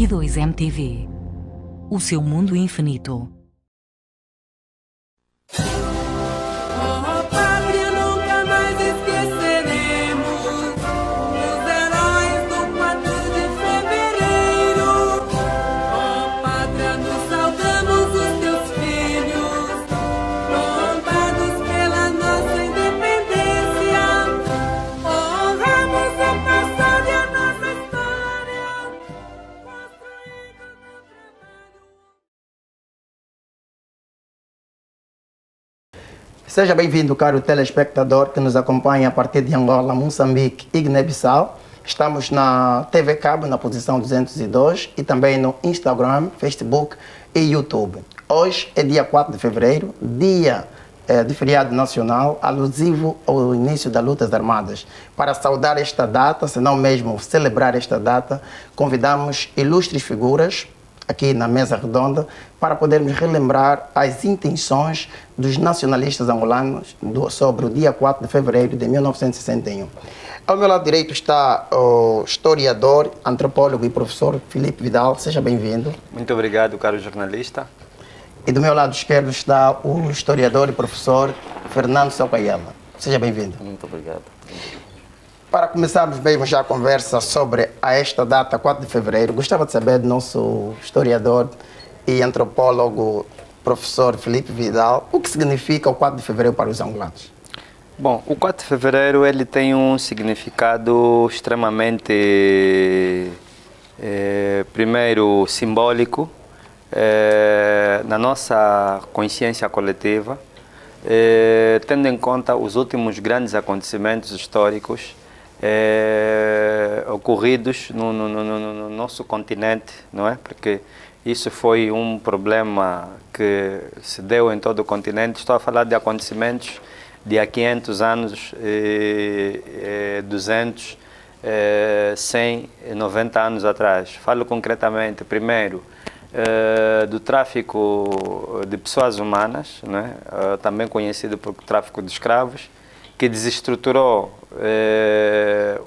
I2 MTV. O seu mundo infinito. Seja bem-vindo, caro telespectador que nos acompanha a partir de Angola, Moçambique e Guiné-Bissau. Estamos na TV Cabo, na posição 202 e também no Instagram, Facebook e YouTube. Hoje é dia 4 de fevereiro, dia de feriado nacional, alusivo ao início das lutas armadas. Para saudar esta data, se não mesmo celebrar esta data, convidamos ilustres figuras aqui na mesa redonda para podermos relembrar as intenções dos nacionalistas angolanos sobre o dia 4 de fevereiro de 1961. Ao meu lado direito está o historiador, antropólogo e professor Filipe Vidal. Seja bem-vindo. Muito obrigado, caro jornalista. E do meu lado esquerdo está o historiador e professor Fernando Socaiela. Seja bem-vindo. Muito obrigado. Para começarmos mesmo já a conversa sobre esta data, 4 de fevereiro, gostava de saber do nosso historiador e antropólogo, professor Filipe Vidal, o que significa o 4 de fevereiro para os angolanos? Bom, o 4 de fevereiro ele tem um significado extremamente, primeiro, simbólico, na nossa consciência coletiva, tendo em conta os últimos grandes acontecimentos históricos ocorridos no nosso continente, não é? Porque isso foi um problema que se deu em todo o continente. Estou a falar de acontecimentos de há 500 anos, 200, 100, 90 anos atrás. Falo concretamente, primeiro, do tráfico de pessoas humanas, não é? Também conhecido por tráfico de escravos, que desestruturou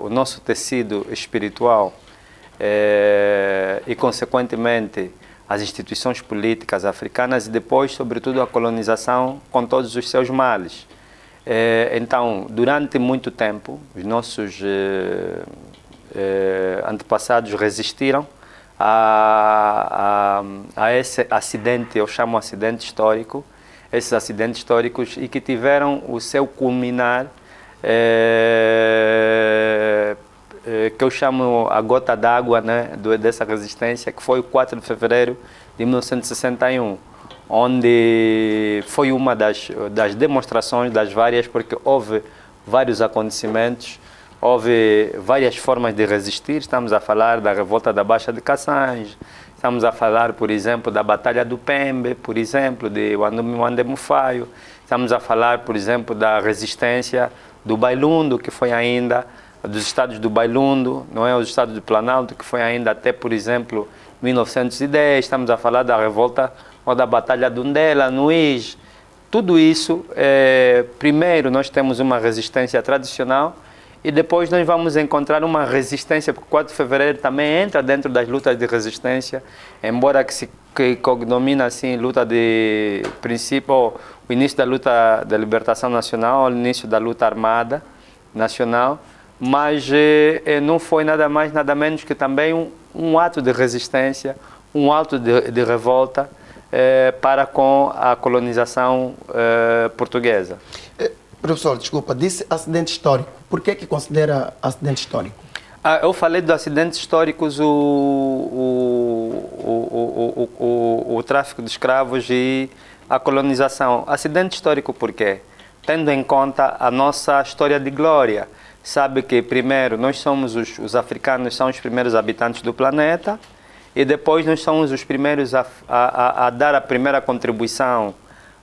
o nosso tecido espiritual e, consequentemente, as instituições políticas africanas e depois, sobretudo, a colonização com todos os seus males. Então, durante muito tempo, os nossos antepassados resistiram a esse acidente, eu chamo acidente histórico, esses acidentes históricos, e que tiveram o seu culminar, que eu chamo a gota d'água, né, dessa resistência, que foi o 4 de fevereiro de 1961, onde foi uma das demonstrações, das várias, porque houve vários acontecimentos, houve várias formas de resistir. Estamos a falar da revolta da Baixa de Cassange, estamos a falar, por exemplo, da Batalha do Pembe, por exemplo, de Wande Mufaio, estamos a falar, por exemplo, da resistência do Bailundo, que foi ainda dos estados do Bailundo, não é, os estados do Planalto, que foi ainda até, por exemplo, 1910, estamos a falar da revolta ou da Batalha do Ndela, no Ige. Tudo isso, primeiro nós temos uma resistência tradicional e depois nós vamos encontrar uma resistência, porque o 4 de fevereiro também entra dentro das lutas de resistência, embora que se cognomina assim, luta de princípio, o início da luta da libertação nacional, o início da luta armada nacional, mas não foi nada mais, nada menos que também um ato de resistência, um ato de revolta para com a colonização portuguesa. Professor, desculpa, disse acidente histórico. Por que considera acidente histórico? Eu falei de acidentes históricos, o tráfico de escravos e a colonização. Acidente histórico por quê? Tendo em conta a nossa história de glória. Sabe que, primeiro, nós somos os africanos, são os primeiros habitantes do planeta, e depois nós somos os primeiros a dar a primeira contribuição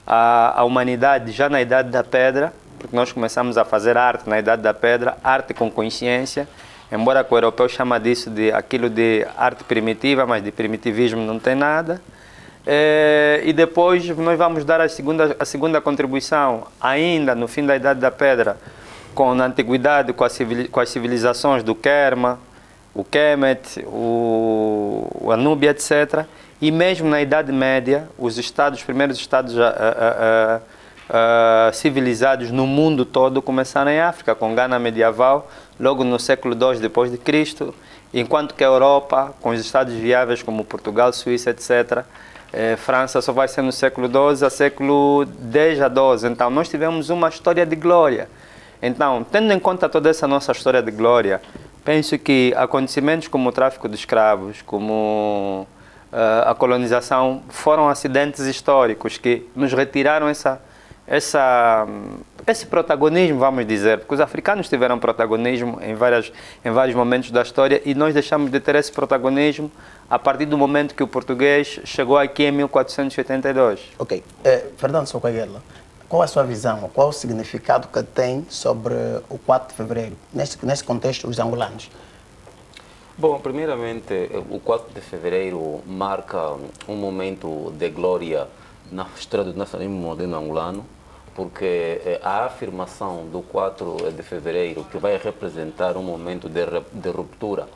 à humanidade já na Idade da Pedra, porque nós começamos a fazer arte na Idade da Pedra, arte com consciência, embora que o europeu chama disso de aquilo de arte primitiva, mas de primitivismo não tem nada. E depois nós vamos dar a segunda contribuição, ainda no fim da Idade da Pedra, com a antiguidade, com as civilizações do Kerma, o Kemet, o Anúbia, etc. E mesmo na Idade Média, os primeiros estados civilizados no mundo todo começaram em África, com Gana medieval, logo no século II depois de Cristo, enquanto que a Europa, com os estados viáveis como Portugal, Suíça, etc., França só vai ser no século XII a século X a XII. Então, nós tivemos uma história de glória. Então, tendo em conta toda essa nossa história de glória, penso que acontecimentos como o tráfico de escravos, como a colonização, foram acidentes históricos que nos retiraram esse protagonismo, vamos dizer, porque os africanos tiveram protagonismo em vários momentos da história e nós deixamos de ter esse protagonismo a partir do momento que o português chegou aqui em 1482. Ok. Fernando Socoguela, qual é a sua visão, qual é o significado que tem sobre o 4 de fevereiro, nesse contexto, os angolanos? Bom, primeiramente, o 4 de fevereiro marca um momento de glória na história do nacionalismo moderno angolano, porque a afirmação do 4 de fevereiro, que vai representar um momento de ruptura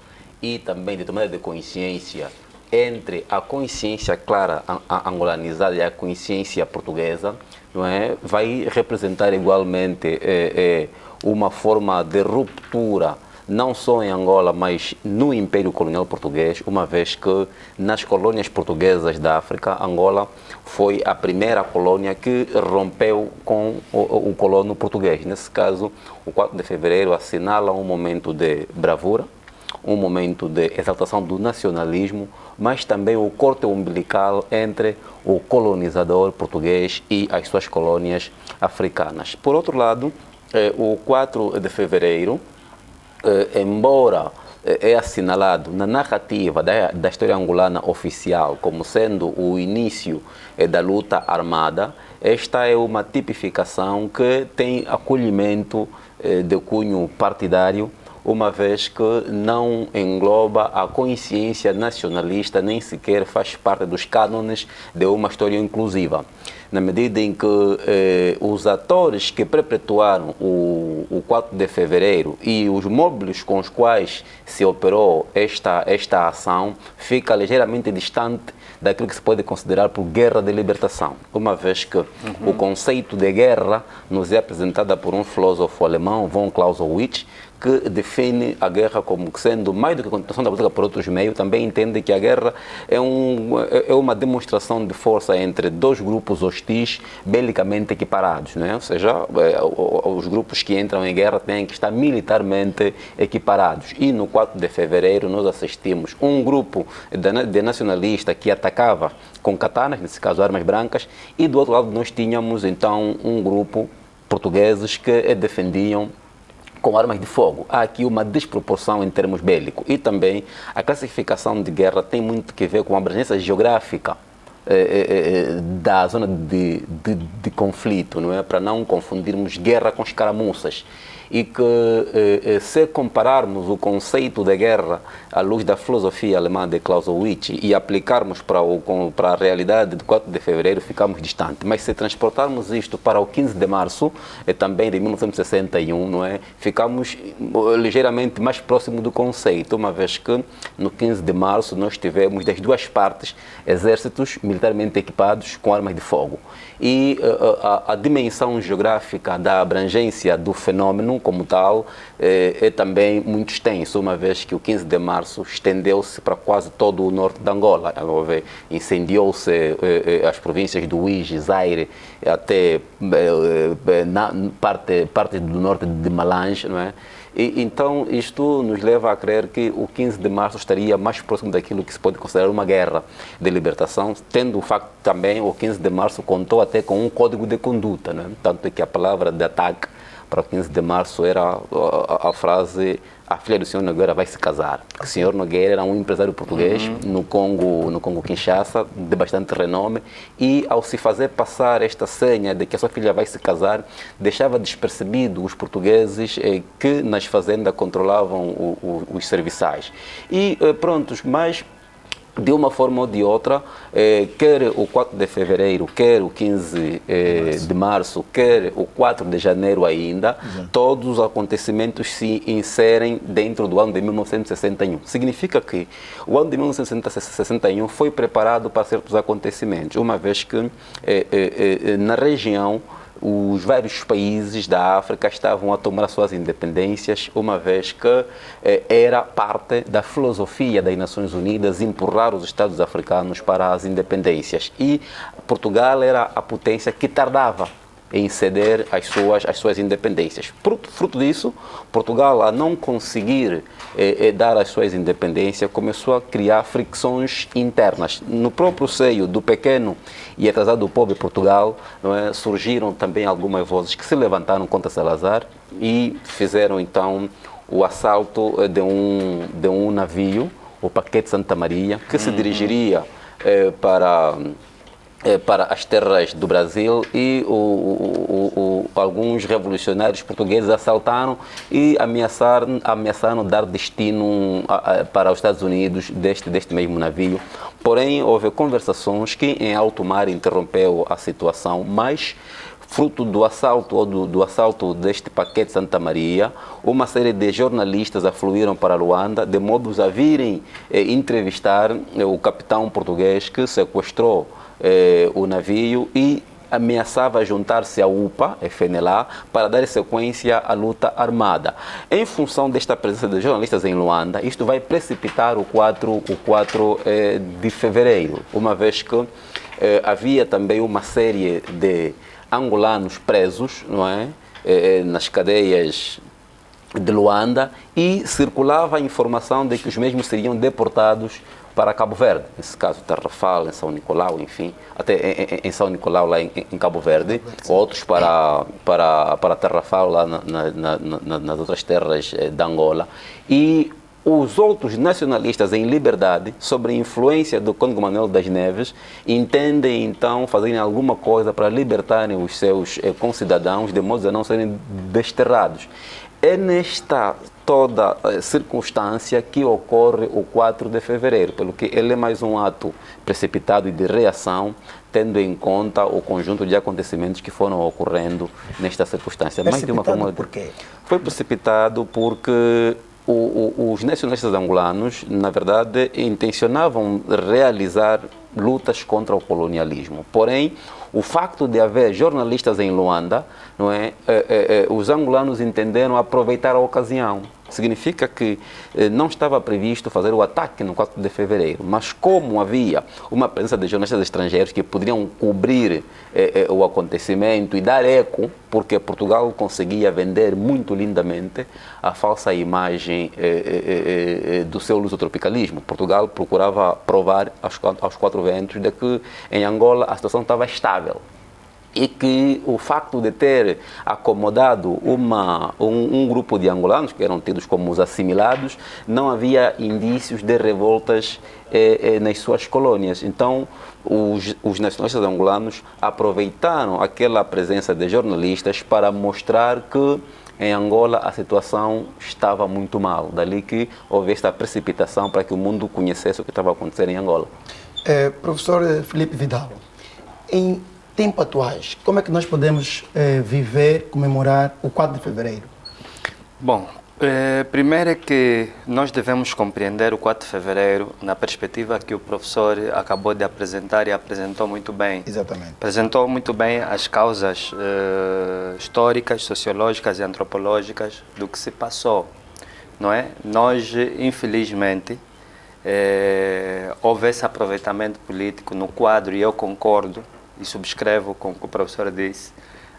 e também de tomada de consciência entre a consciência clara angolanizada e a consciência portuguesa, não é? Vai representar igualmente uma forma de ruptura, não só em Angola, mas no Império Colonial Português, uma vez que nas colônias portuguesas da África, Angola foi a primeira colônia que rompeu com o colono português. Nesse caso, o 4 de fevereiro assinala um momento de bravura, um momento de exaltação do nacionalismo, mas também o corte umbilical entre o colonizador português e as suas colônias africanas. Por outro lado, o 4 de fevereiro, embora é assinalado na narrativa da história angolana oficial como sendo o início da luta armada, esta é uma tipificação que tem acolhimento de cunho partidário, uma vez que não engloba a consciência nacionalista, nem sequer faz parte dos cânones de uma história inclusiva. Na medida em que os atores que perpetuaram o 4 de fevereiro e os módulos com os quais se operou esta ação fica ligeiramente distante daquilo que se pode considerar por guerra de libertação, uma vez que o conceito de guerra nos é apresentado por um filósofo alemão, von Clausewitz, que define a guerra como sendo mais do que a continuação da política por outros meios, também entende que a guerra é uma demonstração de força entre dois grupos hostis belicamente equiparados, né? Ou seja, os grupos que entram em guerra têm que estar militarmente equiparados. E no 4 de fevereiro nós assistimos um grupo de nacionalistas que atacava com katanas, nesse caso armas brancas, e do outro lado nós tínhamos então um grupo portugueses que defendiam com armas de fogo. Há aqui uma desproporção em termos bélicos e também a classificação de guerra tem muito que ver com a abrangência geográfica da zona de conflito, não é? Para não confundirmos guerra com escaramuças. E que se compararmos o conceito de guerra à luz da filosofia alemã de Clausewitz e aplicarmos para a realidade do 4 de fevereiro, ficamos distantes. Mas se transportarmos isto para o 15 de março, também de 1961, não é? Ficamos ligeiramente mais próximo do conceito, uma vez que no 15 de março nós tivemos das duas partes exércitos militarmente equipados com armas de fogo. E a dimensão geográfica da abrangência do fenômeno como tal é também muito extenso, uma vez que o 15 de março estendeu-se para quase todo o norte de Angola. Incendiou-se as províncias do Uíge, Zaire, até parte do norte de Malange, não é? E, então, isto nos leva a crer que o 15 de março estaria mais próximo daquilo que se pode considerar uma guerra de libertação, tendo o facto também, o 15 de março contou até com um código de conduta, né? Tanto que a palavra de ataque para o 15 de março era a frase: a filha do senhor Nogueira vai se casar. O senhor Nogueira era um empresário português no Congo Kinshasa, de bastante renome, e ao se fazer passar esta senha de que a sua filha vai se casar, deixava despercebido os portugueses que nas fazendas controlavam os serviçais. E prontos, mas de uma forma ou de outra, quer o 4 de fevereiro, quer o 15 de março, quer o 4 de janeiro ainda, todos os acontecimentos se inserem dentro do ano de 1961. Significa que o ano de 1961 foi preparado para certos acontecimentos, uma vez que na região os vários países da África estavam a tomar suas independências, uma vez que era parte da filosofia das Nações Unidas empurrar os Estados africanos para as independências. E Portugal era a potência que tardava em ceder as suas independências. Fruto disso, Portugal, a não conseguir dar as suas independências, começou a criar fricções internas. No próprio seio do pequeno e atrasado povo de Portugal, não é, surgiram também algumas vozes que se levantaram contra Salazar e fizeram então o assalto de um navio, o Paquete Santa Maria, que se dirigiria para as terras do Brasil, e alguns revolucionários portugueses assaltaram e ameaçaram dar destino para os Estados Unidos deste mesmo navio. Porém, houve conversações que em alto mar interrompeu a situação, mas fruto do assalto ou do assalto deste Paquete Santa Maria, uma série de jornalistas afluíram para Luanda, de modo a virem entrevistar o capitão português que sequestrou o navio e ameaçava juntar-se à UPA, FNLA, para dar sequência à luta armada. Em função desta presença de jornalistas em Luanda, isto vai precipitar o 4 de fevereiro, uma vez que havia também uma série de angolanos presos, não é, nas cadeias de Luanda, e circulava a informação de que os mesmos seriam deportados para Cabo Verde, nesse caso Tarrafal, em São Nicolau, enfim, até em São Nicolau, lá em Cabo Verde, outros para Tarrafal, lá nas outras terras de Angola. E os outros nacionalistas em liberdade, sob a influência do Conde Manuel das Neves, entendem então fazerem alguma coisa para libertarem os seus concidadãos, de modo a não serem desterrados. É nesta toda circunstância que ocorre o 4 de fevereiro, pelo que ele é mais um ato precipitado e de reação, tendo em conta o conjunto de acontecimentos que foram ocorrendo nesta circunstância. Precipitado de uma forma... por quê? Foi precipitado porque os nacionalistas angolanos, na verdade, intencionavam realizar lutas contra o colonialismo. Porém, o facto de haver jornalistas em Luanda, não é, os angolanos entenderam aproveitar a ocasião. Significa que não estava previsto fazer o ataque no 4 de fevereiro, mas como havia uma presença de jornalistas estrangeiros que poderiam cobrir o acontecimento e dar eco, porque Portugal conseguia vender muito lindamente a falsa imagem do seu lusotropicalismo. Portugal procurava provar aos quatro ventos de que em Angola a situação estava estável e que o facto de ter acomodado um grupo de angolanos, que eram tidos como os assimilados, não havia indícios de revoltas nas suas colônias. Então, os nacionalistas angolanos aproveitaram aquela presença de jornalistas para mostrar que em Angola a situação estava muito mal. Dali que houve esta precipitação para que o mundo conhecesse o que estava acontecendo em Angola. Professor Felipe Vidal, em tempos atuais, como é que nós podemos comemorar o 4 de fevereiro? Bom, primeiro é que nós devemos compreender o 4 de fevereiro na perspectiva que o professor acabou de apresentar e apresentou muito bem. Exatamente. Apresentou muito bem as causas históricas, sociológicas e antropológicas do que se passou, não é? Nós, infelizmente, houve esse aproveitamento político no quadro, e eu concordo e subscrevo com o que o professor disse,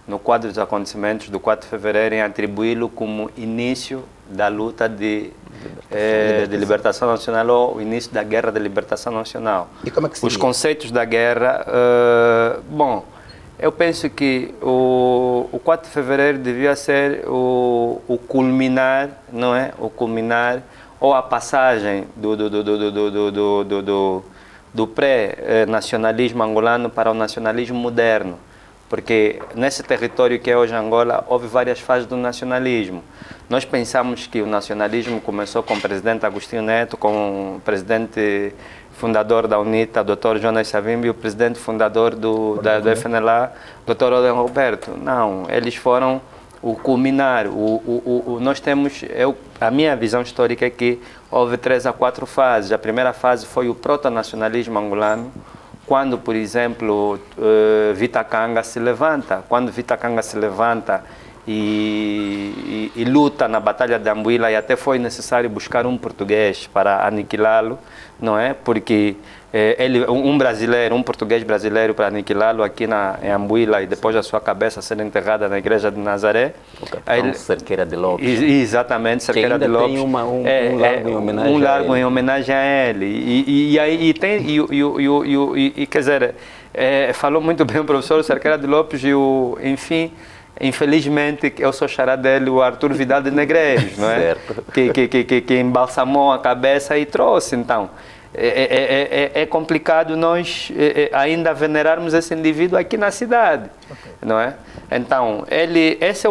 no quadro dos acontecimentos do 4 de fevereiro, em atribuí-lo como início da luta de libertação nacional ou o início da guerra de libertação nacional. E como é que seria? Os conceitos da guerra, bom, eu penso que o 4 de fevereiro devia ser o culminar, não é? O culminar ou a passagem do pré-nacionalismo angolano para o nacionalismo moderno, porque nesse território que é hoje Angola houve várias fases do nacionalismo. Nós pensamos que o nacionalismo começou com o presidente Agostinho Neto, com o presidente fundador da UNITA, Dr. Jonas Savimbi, e o presidente fundador da FNLA, Dr. Oden Roberto. Não, eles foram o culminar. Nós temos, a minha visão histórica é que houve 3 a 4 fases. A primeira fase foi o proto-nacionalismo angolano, quando, por exemplo, Vita Kanga se levanta. Quando Vita Kanga se levanta e luta na Batalha de Ambuila, e até foi necessário buscar um português para aniquilá-lo, não é? Porque um português brasileiro para aniquilá-lo aqui em Ambuila, e depois a sua cabeça ser enterrada na igreja de Nazaré. O capitão Cerqueira de Lopes. Exatamente, Cerqueira de Lopes. Tem um largo em homenagem a ele. Um largo em homenagem a ele. E quer dizer, falou muito bem o professor Cerqueira de Lopes enfim, infelizmente, eu sou xará dele, o Arthur Vidal de Negreiros, não é? Certo. Que embalsamou a cabeça e trouxe, então. É complicado nós ainda venerarmos esse indivíduo aqui na cidade, não é? Então, este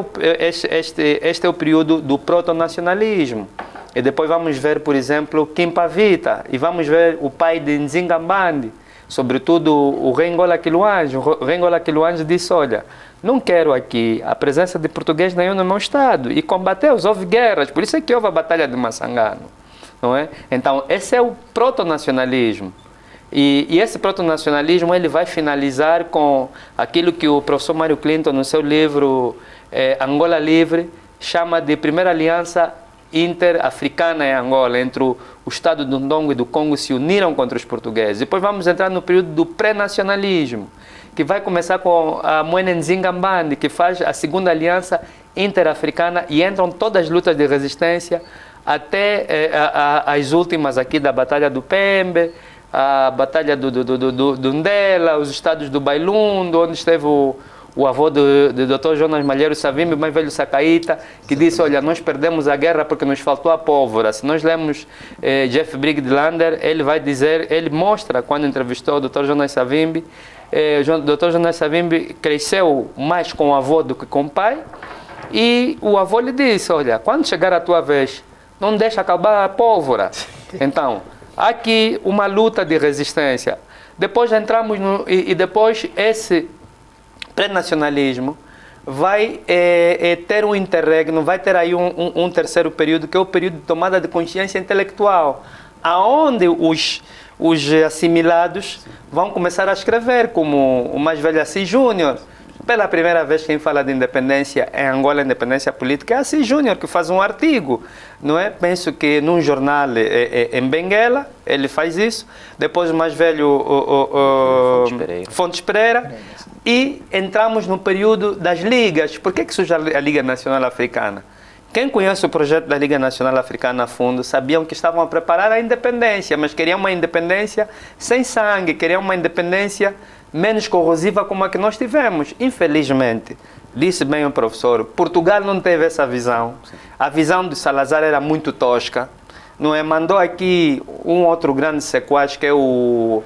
é o período do proto-nacionalismo. E depois vamos ver, por exemplo, Kimpa Vita, e vamos ver o pai de Nzingambandi, sobretudo o Rengola Quiluange. O Rengola Quiluange disse, olha, não quero aqui a presença de português nenhum no meu estado, e combateu, houve guerras, por isso é que houve a Batalha de Massangano, não é? Então, esse é o proto-nacionalismo. E esse proto-nacionalismo ele vai finalizar com aquilo que o professor Mário Clinton, no seu livro Angola Livre, chama de primeira aliança inter-africana em Angola, entre o Estado do Ndongo e do Congo se uniram contra os portugueses. Depois vamos entrar no período do pré-nacionalismo, que vai começar com a Mwene Nzingambandi, que faz a segunda aliança inter-africana, e entram todas as lutas de resistência, até as últimas aqui da Batalha do Pembe, a Batalha do Ndela, os estados do Bailundo, onde esteve o avô do Dr. Jonas Malheiro Savimbi, o mais velho Sacaíta, que disse, olha, nós perdemos a guerra porque nos faltou a pólvora. Se nós lemos Jeff Briglander, ele vai dizer, ele mostra, quando entrevistou o Dr. Jonas Savimbi, o Dr. Jonas Savimbi cresceu mais com o avô do que com o pai, e o avô lhe disse, olha, quando chegar a tua vez, não deixa acabar a pólvora. Então, há aqui uma luta de resistência. Depois entramos e depois esse pré-nacionalismo vai ter um interregno, vai ter aí um terceiro período, que é o período de tomada de consciência intelectual, aonde os assimilados vão começar a escrever, como o mais velho Assis Júnior. Pela primeira vez, quem fala de independência em Angola, independência política, é Assis Júnior, que faz um artigo, não é? Penso que num jornal em Benguela, ele faz isso. Depois o mais velho, Fontes Pereira. E entramos no período das ligas. Por que surge a Liga Nacional Africana? Quem conhece o projeto da Liga Nacional Africana a fundo sabiam que estavam a preparar a independência, mas queriam uma independência sem sangue, queriam uma independência menos corrosiva como a que nós tivemos. Infelizmente, disse bem o professor, Portugal não teve essa visão. A visão de Salazar era muito tosca. Não é? Mandou aqui um outro grande sequaz, que é o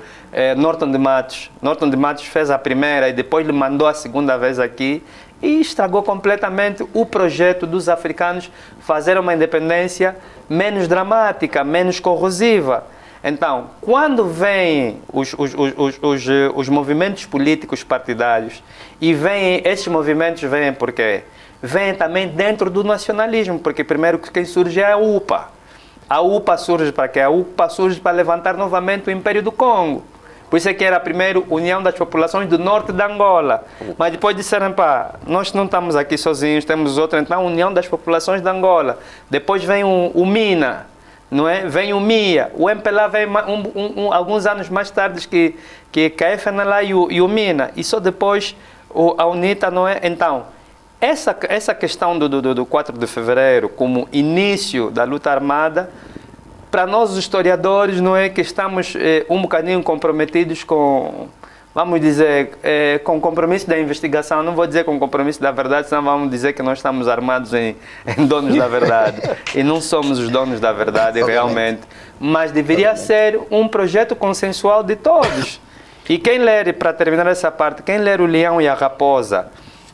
Norton de Matos. Norton de Matos fez a primeira e depois lhe mandou a segunda vez aqui e estragou completamente o projeto dos africanos fazer uma independência menos dramática, menos corrosiva. Então, quando vêm os movimentos políticos partidários, e esses movimentos vêm por quê? Vêm também dentro do nacionalismo, porque primeiro quem surge é a UPA. A UPA surge para quê? A UPA surge para levantar novamente o Império do Congo. Por isso é que era primeiro União das Populações do Norte da Angola. Mas depois disseram, pá, nós não estamos aqui sozinhos, temos outra, então União das Populações da Angola. Depois vem o MINA, não é? Vem o MIA. O MPLA vem alguns anos mais tarde que a FNLA e o MINA. E só depois a UNITA, não é? Então, essa questão do 4 de fevereiro como início da luta armada, para nós os historiadores, não é, que estamos um bocadinho comprometidos com, vamos dizer, com o compromisso da investigação. Não vou dizer com o compromisso da verdade, senão vamos dizer que nós estamos armados em donos da verdade. E não somos os donos da verdade, realmente. Mas deveria ser um projeto consensual de todos. E quem ler, para terminar essa parte, quem ler O Leão e a Raposa,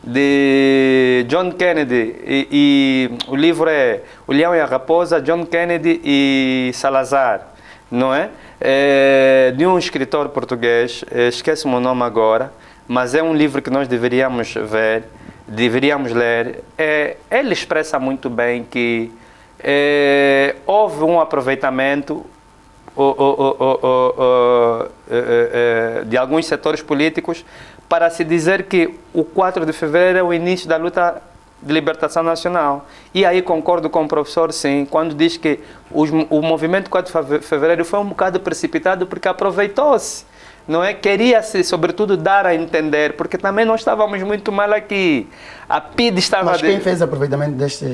de John Kennedy, e o livro é O Leão e a Raposa, John Kennedy e Salazar, não é? de um escritor português, esqueço-me o nome agora, mas é um livro que nós deveríamos ver, deveríamos ler. Ele expressa muito bem que houve um aproveitamento de alguns setores políticos para se dizer que o 4 de fevereiro é o início da luta de libertação nacional. E aí concordo com o professor, sim, quando diz que o movimento 4 de fevereiro foi um bocado precipitado porque aproveitou-se, não é? Queria-se, sobretudo, dar a entender, porque também nós estávamos muito mal aqui. A PIDE estava... Mas quem fez aproveitamento deste...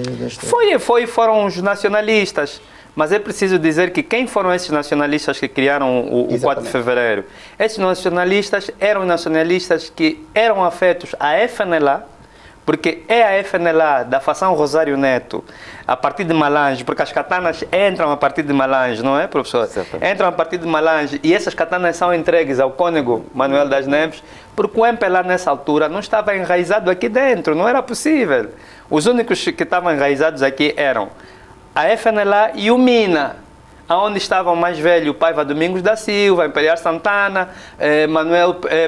Foram os nacionalistas. Mas é preciso dizer que quem foram esses nacionalistas que criaram o 4 de fevereiro? Esses nacionalistas eram nacionalistas que eram afetos à FNLA, porque é a FNLA da facção Rosário Neto, a partir de Malange, porque as katanas entram a partir de Malange, não é, professor? Certamente. Entram a partir de Malange e essas katanas são entregues ao cônego Manuel das Neves, porque o MPLA nessa altura não estava enraizado aqui dentro, não era possível. Os únicos que estavam enraizados aqui eram a FNLA e o MINA, onde estavam o mais velho, Paiva Domingos da Silva, Imperial Santana,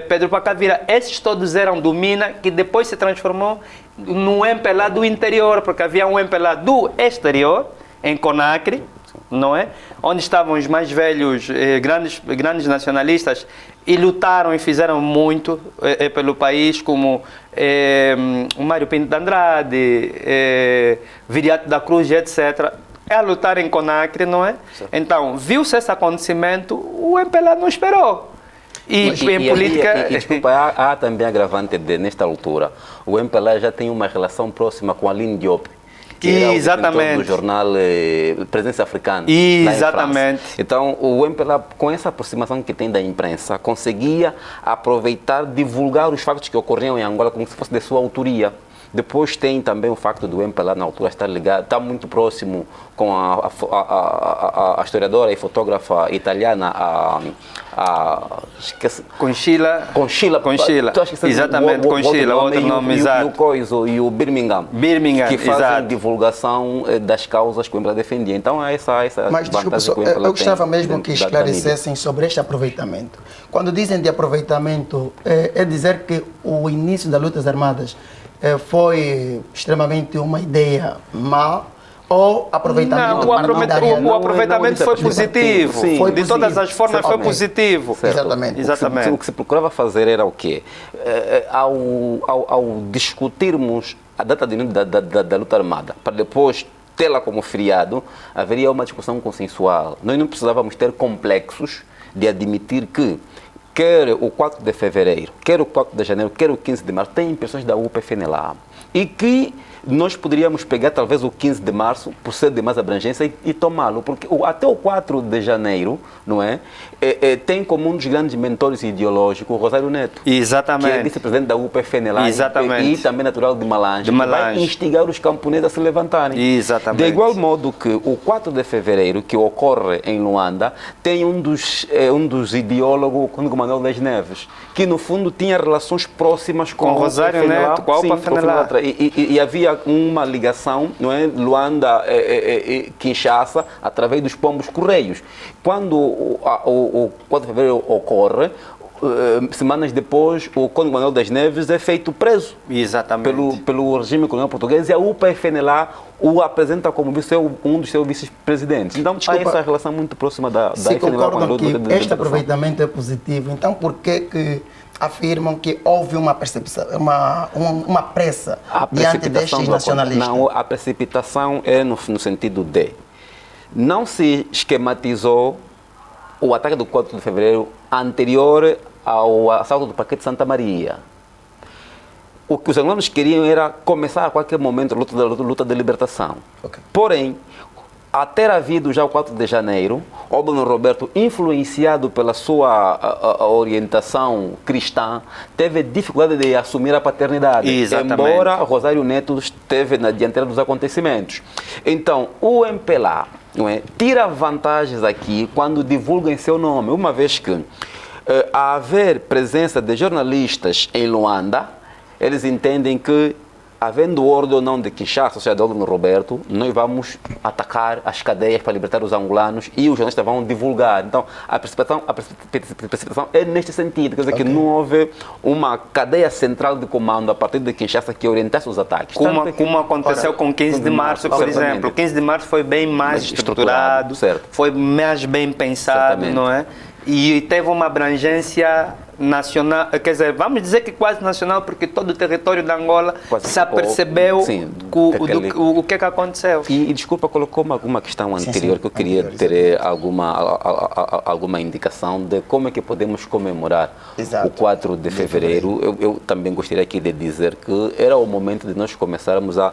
Pedro Pacavira. Esses todos eram do MINA, que depois se transformou no MPLA do interior, porque havia um MPLA do exterior, em Conacre, não é? Onde estavam os mais velhos, grandes nacionalistas, e lutaram e fizeram muito pelo país, como o Mário Pinto de Andrade, Viriato da Cruz, etc., a lutar em Conacre, não é? Certo. Então, viu-se esse acontecimento, o MPLA não esperou. E em política... Desculpa, há também agravante nesta altura. O MPLA já tem uma relação próxima com a Aline Diop, que era o diretor do jornal Presença Africana. Exatamente. Então, o MPLA, com essa aproximação que tem da imprensa, conseguia aproveitar, divulgar os fatos que ocorriam em Angola como se fosse de sua autoria. Depois tem também o facto do MPLA na altura estar ligado, está muito próximo com a historiadora e fotógrafa italiana, Conchila. Exatamente, Conchila, outro nome exato. E o Birmingham, que fazem divulgação das causas que o MPLA defendia. Então é essa Mas desculpa, eu gostava mesmo que esclarecessem sobre este aproveitamento. Quando dizem de aproveitamento, é dizer que o início das lutas armadas foi extremamente uma ideia má, ou aproveitamento? Não, o aproveitamento foi positivo. Sim, de todas as formas foi positivo. Exatamente. O que se procurava fazer era o quê? Ao discutirmos a data de início da luta armada, para depois tê-la como feriado, haveria uma discussão consensual. Nós não precisávamos ter complexos de admitir que quer o 4 de fevereiro, quer o 4 de janeiro, quer o 15 de março, tem pessoas da UPFNLA. E que nós poderíamos pegar talvez o 15 de março, por ser de mais abrangência, e tomá-lo. Porque até o 4 de janeiro, não é? Tem como um dos grandes mentores ideológicos o Rosário Neto. Exatamente. Que é vice-presidente da UPFNLA. Exatamente. E também natural de Malange. Vai instigar os camponeses a se levantarem. Exatamente. De igual modo que o 4 de fevereiro, que ocorre em Luanda, tem um dos ideólogos, o Cônego Manuel das Neves, que no fundo tinha relações próximas com o Rosário Neto, com a UPFNLA. E havia uma ligação, não é? Luanda, Kinshasa, através dos pombos correios. Quando o 4 de fevereiro ocorre, semanas depois, o Cônego Manuel das Neves é feito preso. Exatamente. Pelo regime colonial português, e a UPFNLA o apresenta como um dos seus vice-presidentes. Então, há essa relação muito próxima da FNLA com a luta que este aproveitamento é positivo, então por que afirmam que houve uma percepção, uma pressa diante destes nacionalistas? Não, a precipitação é no sentido de não se esquematizou o ataque do 4 de fevereiro anterior ao assalto do Parque de Santa Maria. O que os angolanos queriam era começar a qualquer momento a luta de libertação. Okay. Porém, a ter havido já o 4 de janeiro, o Dom Roberto, influenciado pela sua orientação cristã, teve dificuldade de assumir a paternidade. Exatamente. Embora Rosário Neto esteve na dianteira dos acontecimentos. Então, o MPLA, não é, tira vantagens aqui quando divulga em seu nome, uma vez que a haver presença de jornalistas em Luanda, eles entendem que havendo ordem ou não de Kinshasa, ou seja, de ordem do Roberto, nós vamos atacar as cadeias para libertar os angolanos e os jornalistas vão divulgar. Então, a precipitação é neste sentido, quer dizer que não houve uma cadeia central de comando a partir de Kinshasa que orientasse os ataques. Como aconteceu com 15 de março, por exemplo. 15 de março foi bem mais estruturado, foi mais bem pensado, não é? E teve uma abrangência nacional, quer dizer, vamos dizer que quase nacional, porque todo o território da Angola se apercebeu o que aconteceu. E desculpa, colocou uma questão anterior que eu queria ter alguma indicação de como é que podemos comemorar o 4 de fevereiro. Eu também gostaria aqui de dizer que era o momento de nós começarmos a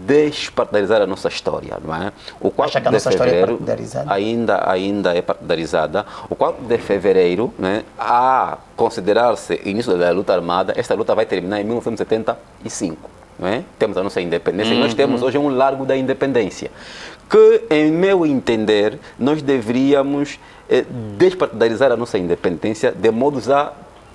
despartidarizar a nossa história, não é? O 4 de fevereiro ainda é partidarizada. O 4 de fevereiro, né, a considerar-se início da luta armada, esta luta vai terminar em 1975. Não é? Temos a nossa independência e nós temos hoje um largo da independência, que, em meu entender, nós deveríamos despartidarizar a nossa independência de modo a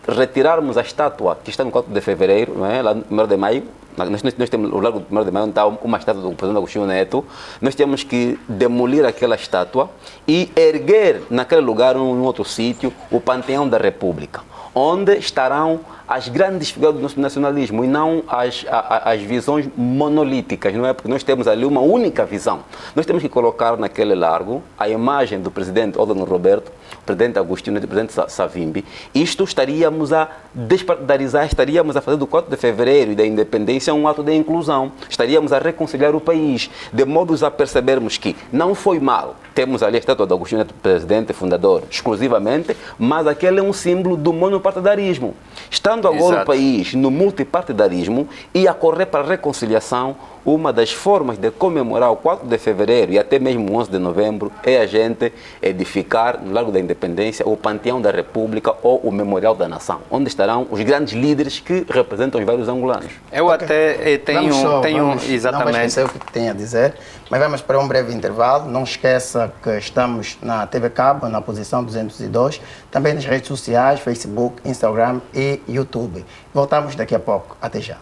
retirarmos a estátua que está no 4 de fevereiro, não é? Lá no 1º de maio. Nós temos o Largo do 1º de Maio, onde está uma estátua do presidente Agostinho Neto. Nós temos que demolir aquela estátua e erguer naquele lugar, num outro sítio, o Panteão da República, onde estarão as grandes figuras do nosso nacionalismo e não as visões monolíticas, não é? Porque nós temos ali uma única visão. Nós temos que colocar naquele largo a imagem do presidente Odilon Roberto, presidente Agostinho Neto e presidente Savimbi. Isto estaríamos a despartidarizar, estaríamos a fazer do 4 de fevereiro e da independência um ato de inclusão. Estaríamos a reconciliar o país, de modo a percebermos que não foi mal. Temos ali a estátua do Agostinho Neto, presidente fundador, exclusivamente, mas aquele é um símbolo do monopartidarismo. Estando agora o país no multipartidarismo e a correr para a reconciliação, uma das formas de comemorar o 4 de fevereiro e até mesmo o 11 de novembro é a gente edificar no Largo da Independência o Panteão da República ou o Memorial da Nação, onde estarão os grandes líderes que representam os vários angolanos. Eu até tenho exatamente. Não vai esquecer o que tem a dizer, mas vamos para um breve intervalo. Não esqueça que estamos na TV Cabo, na posição 202, também nas redes sociais, Facebook, Instagram e YouTube. Voltamos daqui a pouco. Até já.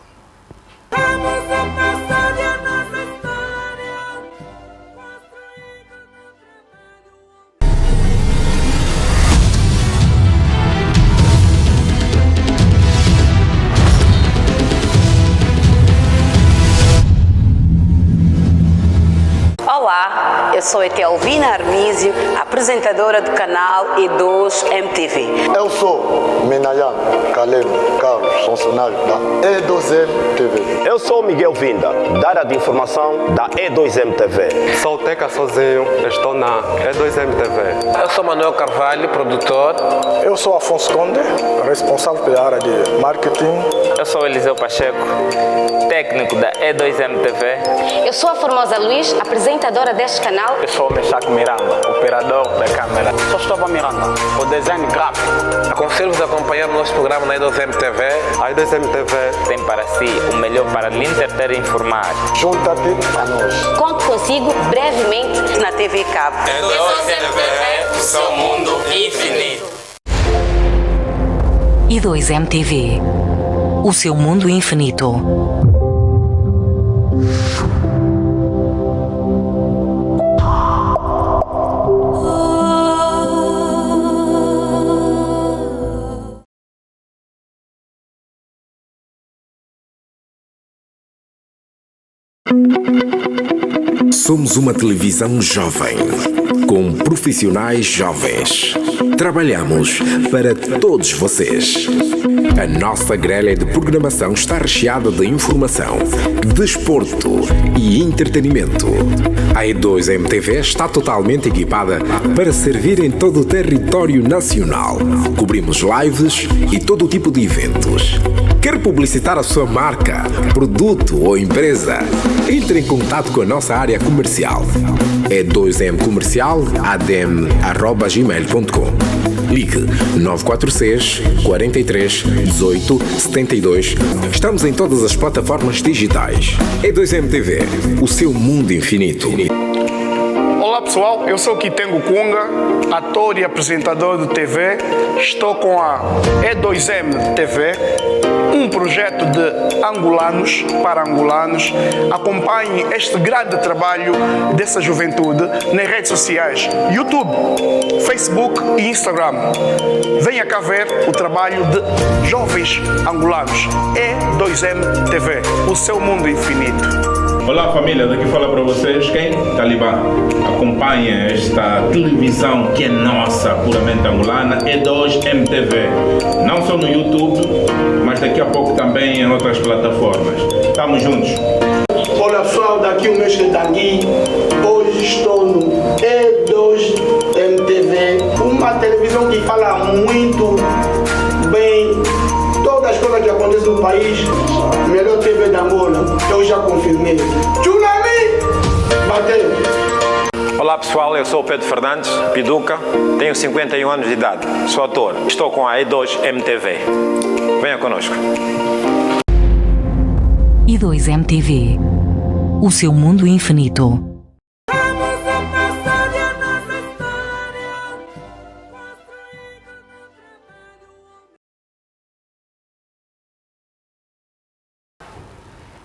Olá, eu sou Etelvina Armísio, apresentadora do canal E2 MTV. Eu sou Menayan Caleb Carlos, funcionário da E2 MTV. Eu sou Miguel Vinda, da área de informação da E2 MTV. Sou Teca Sozinho, estou na E2 MTV. Eu sou Manuel Carvalho, produtor. Eu sou Afonso Conde, responsável pela área de marketing. Eu sou Eliseu Pacheco, técnico da E2 MTV. Eu sou a Formosa Luiz, apresentadora deste canal. Eu sou o Mechaco Miranda, operador da câmera. Sou Estova Miranda, o design gráfico. Aconselho-vos a acompanhar o nosso programa na E2 MTV. A E2 MTV tem para si o melhor para lhe entreter e informar. Junta-te a nós. Conto consigo brevemente na TV Cabo. E2 MTV, o seu mundo infinito. E2 MTV, o seu mundo infinito. Somos uma televisão jovem, com profissionais jovens. Trabalhamos para todos vocês. A nossa grelha de programação está recheada de informação, desporto e entretenimento. A E2 MTV está totalmente equipada para servir em todo o território nacional. Cobrimos lives e todo tipo de eventos. Quer publicitar a sua marca, produto ou empresa? Entre em contato com a nossa área comercial. e2mcomercial@gmail.com. Ligue 946 43 18 72. Estamos em todas as plataformas digitais. E2 MTV, o seu mundo infinito. Olá pessoal, eu sou Kitengo Kunga, ator e apresentador de TV. Estou com a E2M TV, um projeto de angolanos para angolanos. Acompanhe este grande trabalho dessa juventude nas redes sociais, YouTube, Facebook e Instagram. Venha cá ver o trabalho de jovens angolanos. E2M TV, o seu mundo infinito. Olá família, daqui fala para vocês quem? Talibã. Acompanhe esta televisão que é nossa, puramente angolana, E2MTV. Não só no YouTube, mas daqui a pouco também em outras plataformas. Estamos juntos. Olá pessoal, daqui o mês que está aqui. Hoje estou no E2MTV, uma televisão que fala muito bem todas as coisas que acontecem no país. Melhor TV da Angola, eu já confirmei. Tsunami! Bateu! Olá pessoal, eu sou o Pedro Fernandes, Piduca, tenho 51 anos de idade, sou ator, estou com a E2MTV. Venha conosco. E2MTV, o seu mundo infinito.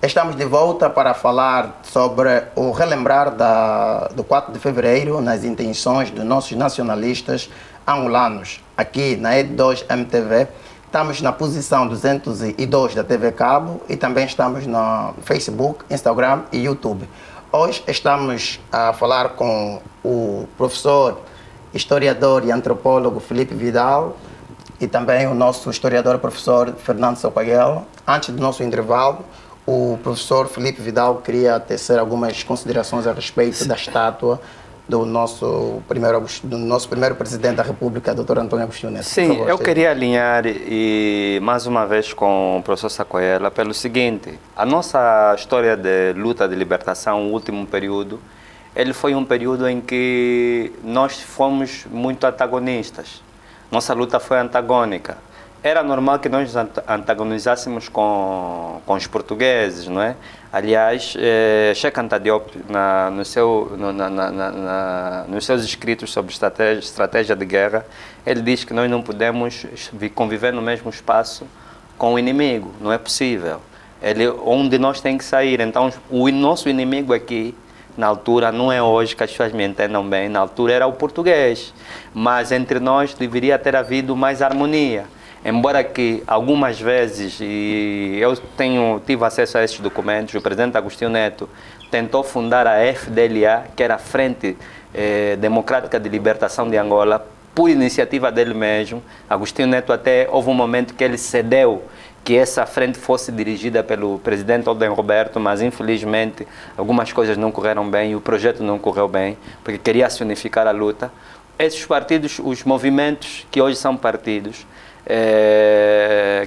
Estamos de volta para falar sobre o relembrar do 4 de fevereiro nas intenções dos nossos nacionalistas angolanos. Aqui na E2MTV, estamos na posição 202 da TV Cabo e também estamos no Facebook, Instagram e YouTube. Hoje estamos a falar com o professor, historiador e antropólogo Felipe Vidal e também o nosso historiador professor Fernando Sopaguel. Antes do nosso intervalo, o professor Felipe Vidal queria tecer algumas considerações a respeito da estátua do nosso primeiro presidente da República, Dr. Antônio Agostinho Neto. Sim, favor, eu queria alinhar e mais uma vez com o professor Sacoela pelo seguinte: a nossa história de luta de libertação, o último período, ele foi um período em que nós fomos muito antagonistas. Nossa luta foi antagônica. Era normal que nós antagonizássemos com os portugueses, não é? Aliás, Cheikh Anta Diop, nos seus escritos sobre estratégia de guerra, ele diz que nós não podemos conviver no mesmo espaço com o inimigo, não é possível. Um de nós tem que sair, então o nosso inimigo aqui, na altura, não é hoje que as pessoas me entendam bem, na altura era o português, mas entre nós deveria ter havido mais harmonia. Embora que algumas vezes, e eu tive acesso a esses documentos, o presidente Agostinho Neto tentou fundar a FDLA, que era a Frente Democrática de Libertação de Angola, por iniciativa dele mesmo. Agostinho Neto até houve um momento que ele cedeu que essa frente fosse dirigida pelo presidente Odem Roberto, mas infelizmente algumas coisas não correram bem e o projeto não correu bem, porque queria se unificar a luta. Esses partidos, os movimentos que hoje são partidos,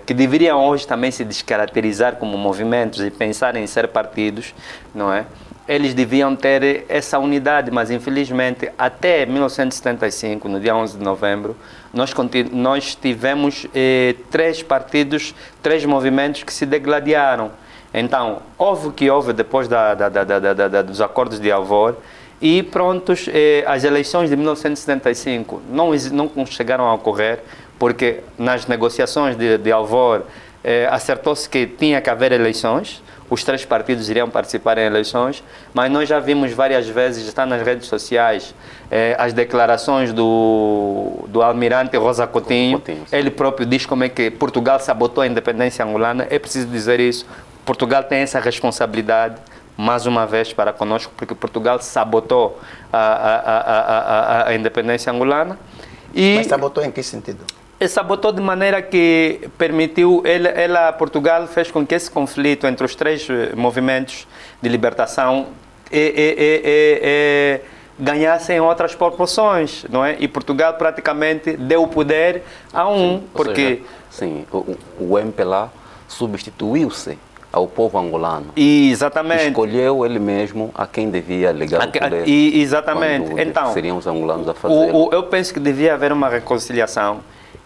que deveriam hoje também se descaracterizar como movimentos e pensar em ser partidos, não é? Eles deviam ter essa unidade, mas infelizmente até 1975, no dia 11 de novembro, nós tivemos 3 partidos, 3 movimentos que se degladiaram. Então, houve depois dos acordos de Alvor, e prontos, as eleições de 1975 não chegaram a ocorrer, porque nas negociações de Alvor acertou-se que tinha que haver eleições, os 3 partidos iriam participar em eleições, mas nós já vimos várias vezes, está nas redes sociais, as declarações do almirante Rosa Coutinho. Ele próprio diz como é que Portugal sabotou a independência angolana. É preciso dizer isso, Portugal tem essa responsabilidade, mais uma vez, para conosco, porque Portugal sabotou a independência angolana. Mas sabotou em que sentido? Sabotou de maneira que permitiu, Portugal fez com que esse conflito entre os 3 movimentos de libertação ganhassem outras proporções, não é? E Portugal praticamente deu o poder a um, porque... Sim, o MPLA substituiu-se ao povo angolano. Exatamente. Escolheu ele mesmo a quem devia ligar o poder. Exatamente. Então, seriam os angolanos a fazer. Eu penso que devia haver uma reconciliação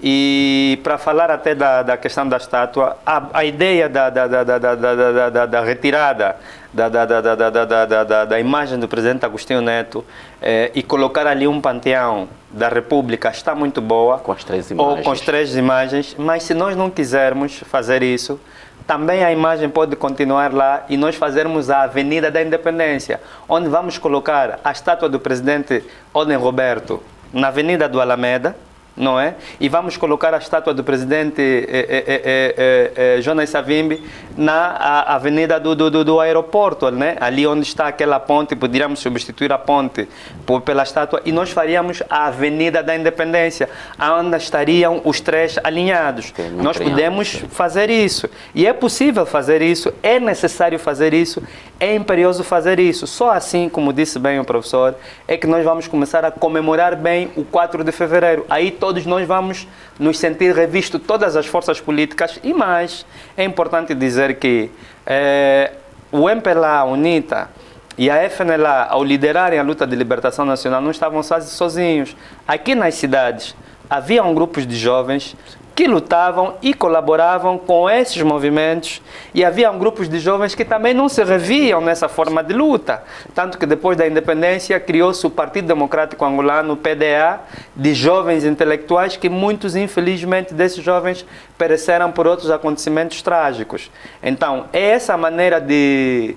E para falar até da questão da estátua, a ideia da retirada da imagem do presidente Agostinho Neto e colocar ali um panteão da República está muito boa. Com as 3 imagens. Ou com as 3 imagens, mas se nós não quisermos fazer isso, também a imagem pode continuar lá e nós fazermos a Avenida da Independência, onde vamos colocar a estátua do presidente Odem Roberto na Avenida do Alameda, não é? E vamos colocar a estátua do presidente Jonas Savimbi na avenida do aeroporto, né? Ali onde está aquela ponte, poderíamos substituir a ponte pela estátua e nós faríamos a Avenida da Independência, onde estariam os 3 alinhados. Nós podemos fazer isso. E é possível fazer isso, é necessário fazer isso, é imperioso fazer isso. Só assim, como disse bem o professor, é que nós vamos começar a comemorar bem o 4 de fevereiro. Aí todos nós vamos nos sentir revistos, todas as forças políticas, e mais, é importante dizer que o MPLA, a UNITA e a FNLA, ao liderarem a luta de libertação nacional, não estavam sozinhos. Aqui nas cidades, haviam grupos de jovens que lutavam e colaboravam com esses movimentos, e havia grupos de jovens que também não se reviam nessa forma de luta, tanto que depois da independência criou-se o Partido Democrático Angolano, o PDA, de jovens intelectuais, que muitos, infelizmente, desses jovens pereceram por outros acontecimentos trágicos. Então, é essa maneira de...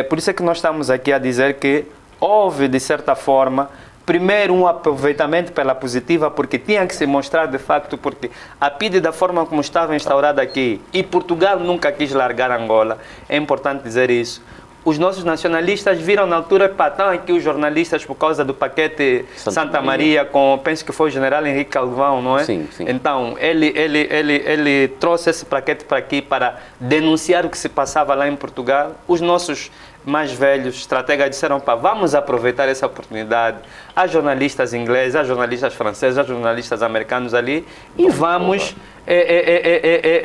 por isso é que nós estamos aqui a dizer que houve, de certa forma, primeiro, um aproveitamento pela positiva, porque tinha que se mostrar de facto, porque a PIDE, da forma como estava instaurada aqui, e Portugal nunca quis largar Angola, é importante dizer isso. Os nossos nacionalistas viram na altura, estão aqui os jornalistas por causa do paquete Santa Maria, com, penso que foi o general Henrique Calvão, não é? Sim, sim. Então, ele trouxe esse paquete para aqui para denunciar o que se passava lá em Portugal. Os nossos mais velhos estrategas disseram, vamos aproveitar essa oportunidade. Há jornalistas ingleses, há jornalistas franceses, há jornalistas americanos ali, e vamos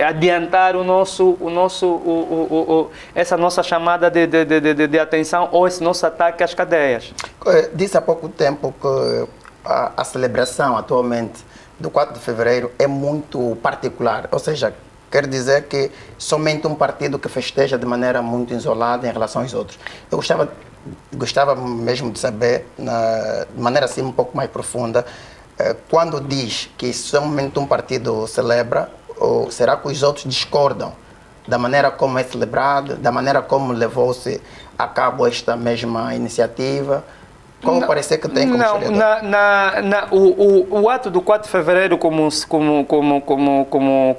adiantar essa nossa chamada de atenção, ou esse nosso ataque às cadeias. Disse há pouco tempo que a celebração atualmente do 4 de fevereiro é muito particular, ou seja, quer dizer que somente um partido que festeja de maneira muito isolada em relação aos outros. Eu gostava mesmo de saber, de maneira assim um pouco mais profunda, quando diz que somente um partido celebra, ou será que os outros discordam da maneira como é celebrado, da maneira como levou-se a cabo esta mesma iniciativa? Qual o parecer que tem como o ato do 4 de fevereiro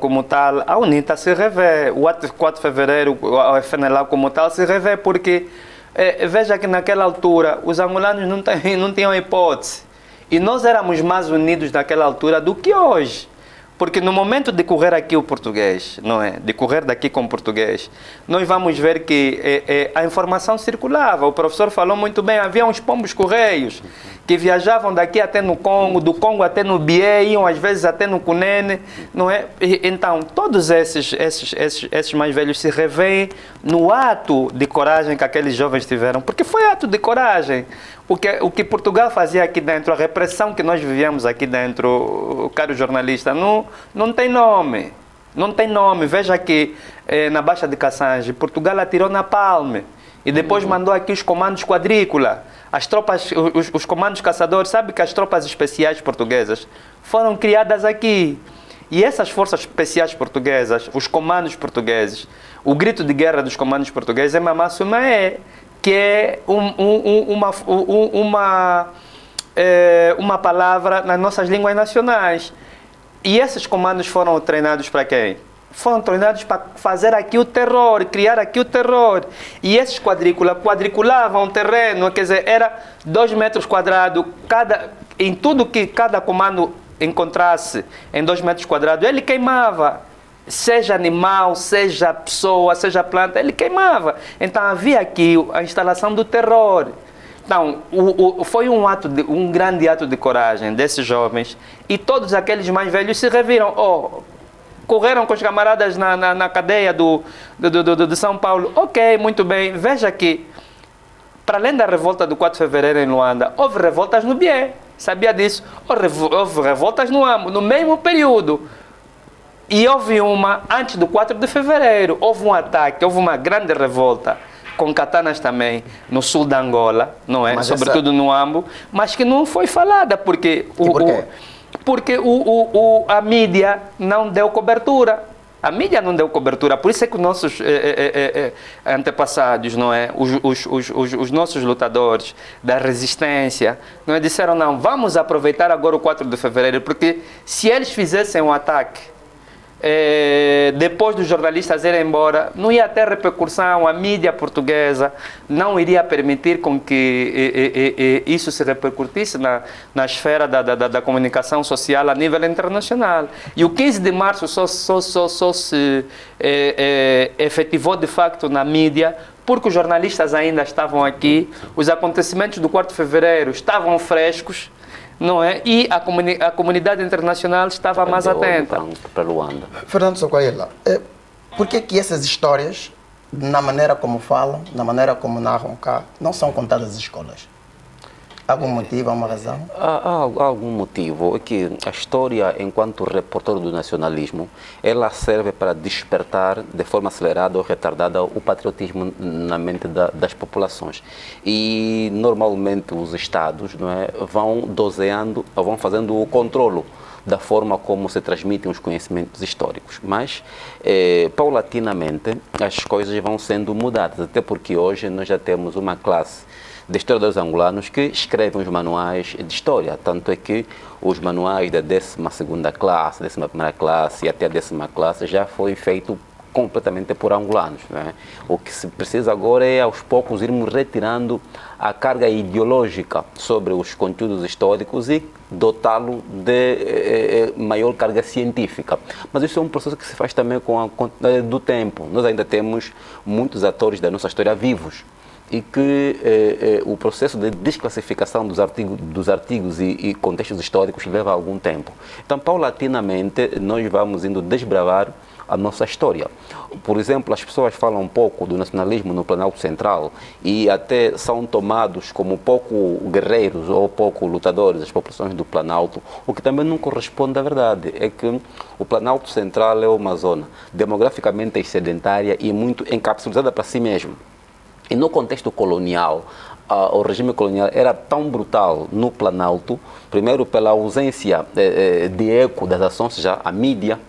como tal, a UNITA se revê. O ato do 4 de fevereiro, a FNLA como tal, se revê porque, veja que naquela altura, os angolanos não tinham hipótese. E nós éramos mais unidos naquela altura do que hoje. Porque no momento de correr aqui o português, não é? De correr daqui com o português, nós vamos ver que a informação circulava. O professor falou muito bem, havia uns pombos correios que viajavam daqui até no Congo, do Congo até no Bié, iam às vezes até no Cunene, não é? Então, todos esses mais velhos se revêem no ato de coragem que aqueles jovens tiveram, porque foi ato de coragem. O que Portugal fazia aqui dentro, a repressão que nós vivíamos aqui dentro, caro jornalista, não tem nome. Não tem nome. Veja que na Baixa de Cassange, Portugal atirou na Palme e depois mandou aqui os comandos quadrícula. As tropas, os comandos caçadores, sabe que as tropas especiais portuguesas foram criadas aqui. E essas forças especiais portuguesas, os comandos portugueses, o grito de guerra dos comandos portugueses é Mamá Sumaé, que é uma palavra nas nossas línguas nacionais. E esses comandos foram treinados para quem? Foram treinados para fazer aqui o terror, criar aqui o terror. E esses quadriculavam o terreno, quer dizer, era 2 metros quadrados, em tudo que cada comando encontrasse em 2 metros quadrados, ele queimava. Seja animal, seja pessoa, seja planta, ele queimava. Então havia aqui a instalação do terror. Então, foi um grande ato de coragem desses jovens, e todos aqueles mais velhos se reviram. Correram com os camaradas na cadeia de São Paulo. Ok, muito bem. Veja que, para além da revolta do 4 de fevereiro em Luanda, houve revoltas no Bié. sabia disso. Houve revoltas no Ambo, no mesmo período. E houve uma, antes do 4 de fevereiro, houve um ataque, houve uma grande revolta, com katanas também, no sul da Angola, não é? Sobretudo no Ambo, mas que não foi falada, porque, a mídia não deu cobertura. A mídia não deu cobertura, por isso é que os nossos antepassados, não é? Os nossos lutadores da resistência, não é? Disseram, não, vamos aproveitar agora o 4 de fevereiro, porque se eles fizessem um ataque, depois dos jornalistas irem embora, não ia ter repercussão, a mídia portuguesa não iria permitir com que isso se repercutisse na esfera da comunicação social a nível internacional. E o 15 de março só se efetivou de facto na mídia porque os jornalistas ainda estavam aqui, os acontecimentos do 4 de fevereiro estavam frescos, não é? E a comunidade internacional estava mais atenta. Para Luanda. Fernando Socoela, por que essas histórias, na maneira como falam, na maneira como narram cá, não são contadas nas escolas? Algum motivo, alguma razão? Há algum motivo. É que a história, enquanto reportador do nacionalismo, ela serve para despertar de forma acelerada ou retardada o patriotismo na mente das populações. E normalmente os Estados, não é, vão doseando, vão fazendo o controlo da forma como se transmitem os conhecimentos históricos. Mas, paulatinamente, as coisas vão sendo mudadas, até porque hoje nós já temos uma classe de historiadores angolanos que escrevem os manuais de história, tanto é que os manuais da 12ª classe, 11ª classe e até a 10ª classe já foi feito completamente por angolanos, né? O que se precisa agora é aos poucos irmos retirando a carga ideológica sobre os conteúdos históricos e dotá-lo de maior carga científica. Mas isso é um processo que se faz também com a continuidade do tempo. Nós ainda temos muitos atores da nossa história vivos, e que o processo de desclassificação dos artigos e contextos históricos leva algum tempo. Então, paulatinamente, nós vamos indo desbravar a nossa história. Por exemplo, as pessoas falam um pouco do nacionalismo no Planalto Central e até são tomados como pouco guerreiros ou pouco lutadores as populações do Planalto, o que também não corresponde à verdade. É que o Planalto Central é uma zona demograficamente excedentária e muito encapsulada para si mesmo. E no contexto colonial, o regime colonial era tão brutal no Planalto, primeiro pela ausência de eco das ações, já a mídia,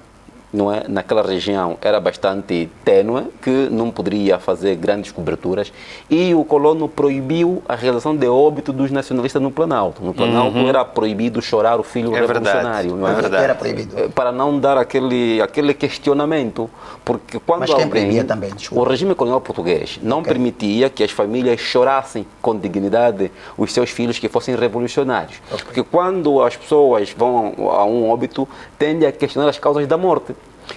não é, naquela região era bastante tênue, que não poderia fazer grandes coberturas, e o colono proibiu a realização de óbito dos nacionalistas no Planalto. No Planalto era proibido chorar o filho revolucionário. Não é? Verdade. Era proibido. Para não dar aquele questionamento, porque quando Mas quem proibia também, o regime colonial português não permitia que as famílias chorassem com dignidade os seus filhos que fossem revolucionários. Porque quando as pessoas vão a um óbito, tendem a questionar as causas da morte.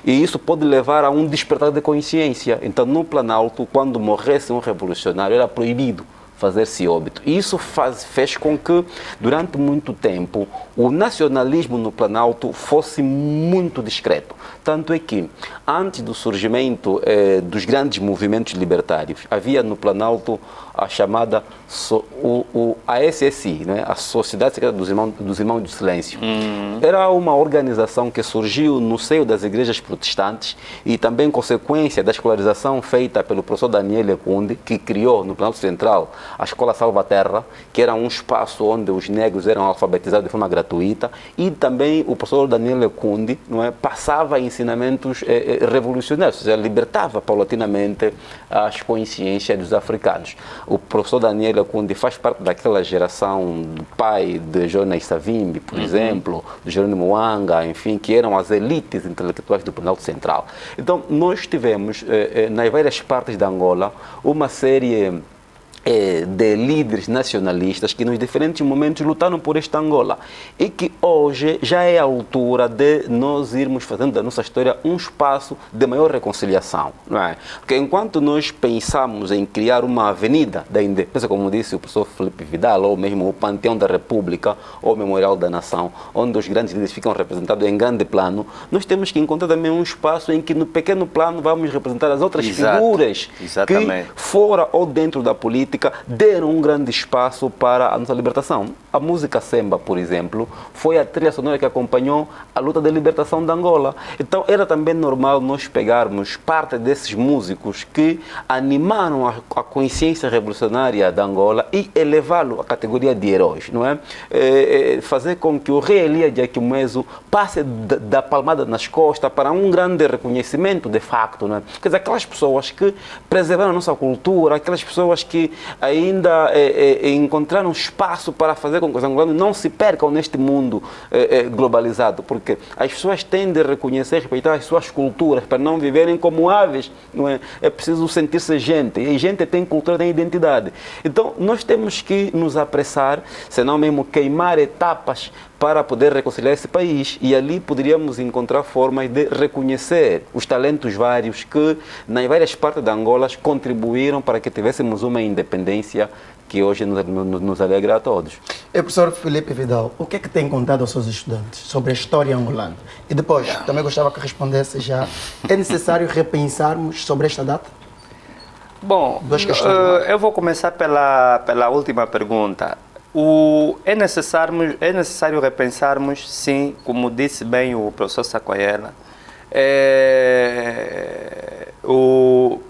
E isso pode levar a um despertar de consciência. Então, no Planalto, quando morresse um revolucionário, era proibido fazer-se óbito. E isso fez com que, durante muito tempo, o nacionalismo no Planalto fosse muito discreto. Tanto é que, antes do surgimento dos grandes movimentos libertários, havia no Planalto a chamada a SSI, né? A Sociedade Secreta dos Irmãos do Silêncio. Era uma organização que surgiu no seio das igrejas protestantes e também consequência da escolarização feita pelo professor Daniel Lecunde, que criou no Planalto Central a Escola Salvaterra, que era um espaço onde os negros eram alfabetizados de forma gratuita, e também o professor Daniel Lecunde, não é, passava ensinamentos revolucionários, ou seja, libertava paulatinamente as consciências dos africanos. O professor Daniel Lecunde faz parte daquela geração do pai de Jonas Savimbi, por exemplo, de Jerônimo Wanga, enfim, que eram as elites intelectuais do Planalto Central. Então, nós tivemos, nas várias partes da Angola, uma série de líderes nacionalistas que nos diferentes momentos lutaram por esta Angola e que hoje já é a altura de nós irmos fazendo da nossa história um espaço de maior reconciliação, não é? Porque enquanto nós pensamos em criar uma avenida da independência, como disse o professor Felipe Vidal, ou mesmo o Panteão da República ou o Memorial da Nação, onde os grandes líderes ficam representados em grande plano, nós temos que encontrar também um espaço em que no pequeno plano vamos representar as outras figuras que fora ou dentro da política política, deram um grande espaço para a nossa libertação. A música Semba, por exemplo, foi a trilha sonora que acompanhou a luta de libertação de Angola. Então era também normal nós pegarmos parte desses músicos que animaram a consciência revolucionária de Angola e elevá-lo à categoria de heróis, não é? Fazer com que o rei Elias de Aquimeso passe da palmada nas costas para um grande reconhecimento de facto, não é? Quer dizer, aquelas pessoas que preservaram a nossa cultura, aquelas pessoas que ainda encontraram espaço para fazer com que os angolanos não se percam neste mundo globalizado, porque as pessoas têm de reconhecer e respeitar as suas culturas para não viverem como aves, não é? É preciso sentir-se gente, e gente tem cultura, tem identidade. Então nós temos que nos apressar, senão mesmo queimar etapas para poder reconciliar esse país, e ali poderíamos encontrar formas de reconhecer os talentos vários que nas várias partes da Angola contribuíram para que tivéssemos uma independência que hoje nos alegra a todos. Professor Filipe Vidal, o que é que tem contado aos seus estudantes sobre a história angolana? E depois, também gostava que respondesse já, é necessário repensarmos sobre esta data? Bom, eu vou começar pela última pergunta. É necessário repensarmos, sim, como disse bem o professor Sacoyela,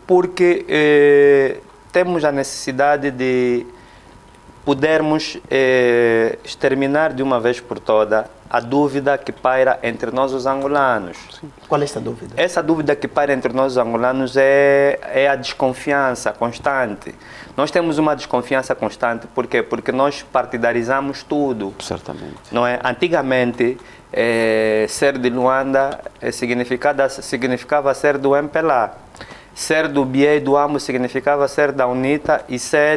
porque temos a necessidade de podermos exterminar de uma vez por toda a dúvida que paira entre nós os angolanos. Qual é essa dúvida? Essa dúvida que paira entre nós os angolanos é a desconfiança constante. Nós temos uma desconfiança constante, por quê? Porque nós partidarizamos tudo. Certamente. Não é? Antigamente, ser de Luanda significava ser do MPLA. Ser do BIE e do AMO significava ser da UNITA, e ser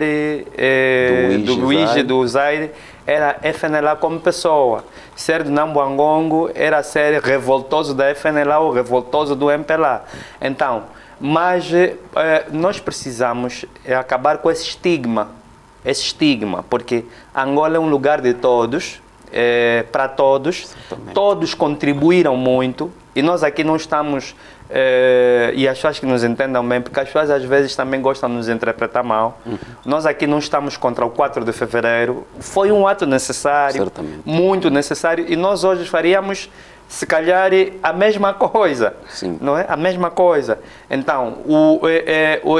do UIG e do Zaire era FNLA como pessoa. Ser do Nambuangongo era ser revoltoso da FNLA ou revoltoso do MPLA. Então, mas nós precisamos acabar com esse estigma, porque Angola é um lugar de todos, para todos, todos contribuíram muito, e nós aqui não estamos, e as pessoas que nos entendam bem, porque as pessoas às vezes também gostam de nos interpretar mal, nós aqui não estamos contra o 4 de fevereiro, foi um ato necessário, certamente, muito necessário, e nós hoje faríamos, se calhar, a mesma coisa. Sim. Não é? A mesma coisa. Então,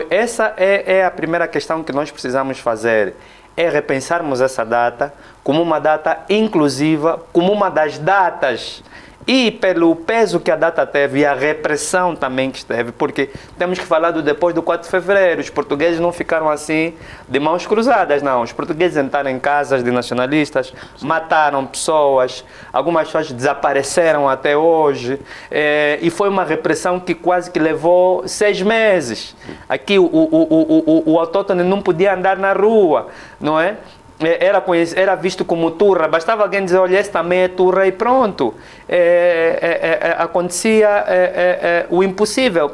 essa é a primeira questão que nós precisamos fazer, é repensarmos essa data como uma data inclusiva, como uma das datas, e pelo peso que a data teve e a repressão também que esteve, porque temos que falar do depois do 4 de fevereiro. Os portugueses não ficaram assim de mãos cruzadas, não. Os portugueses entraram em casas de nacionalistas, mataram pessoas, algumas pessoas desapareceram até hoje, e foi uma repressão que quase que levou 6 meses. Aqui o autóctone não podia andar na rua, não é? Era visto como turra, bastava alguém dizer, olha, esse também é turra, e pronto. Acontecia o impossível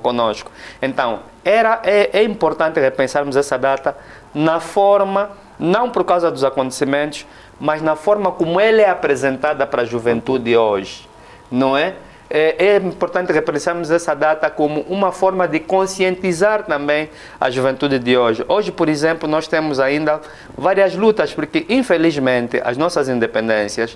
conosco. Então, é importante repensarmos essa data na forma, não por causa dos acontecimentos, mas na forma como ela é apresentada para a juventude hoje, não é? É importante repensarmos essa data como uma forma de conscientizar também a juventude de hoje. Hoje, por exemplo, nós temos ainda várias lutas, porque, infelizmente, as nossas independências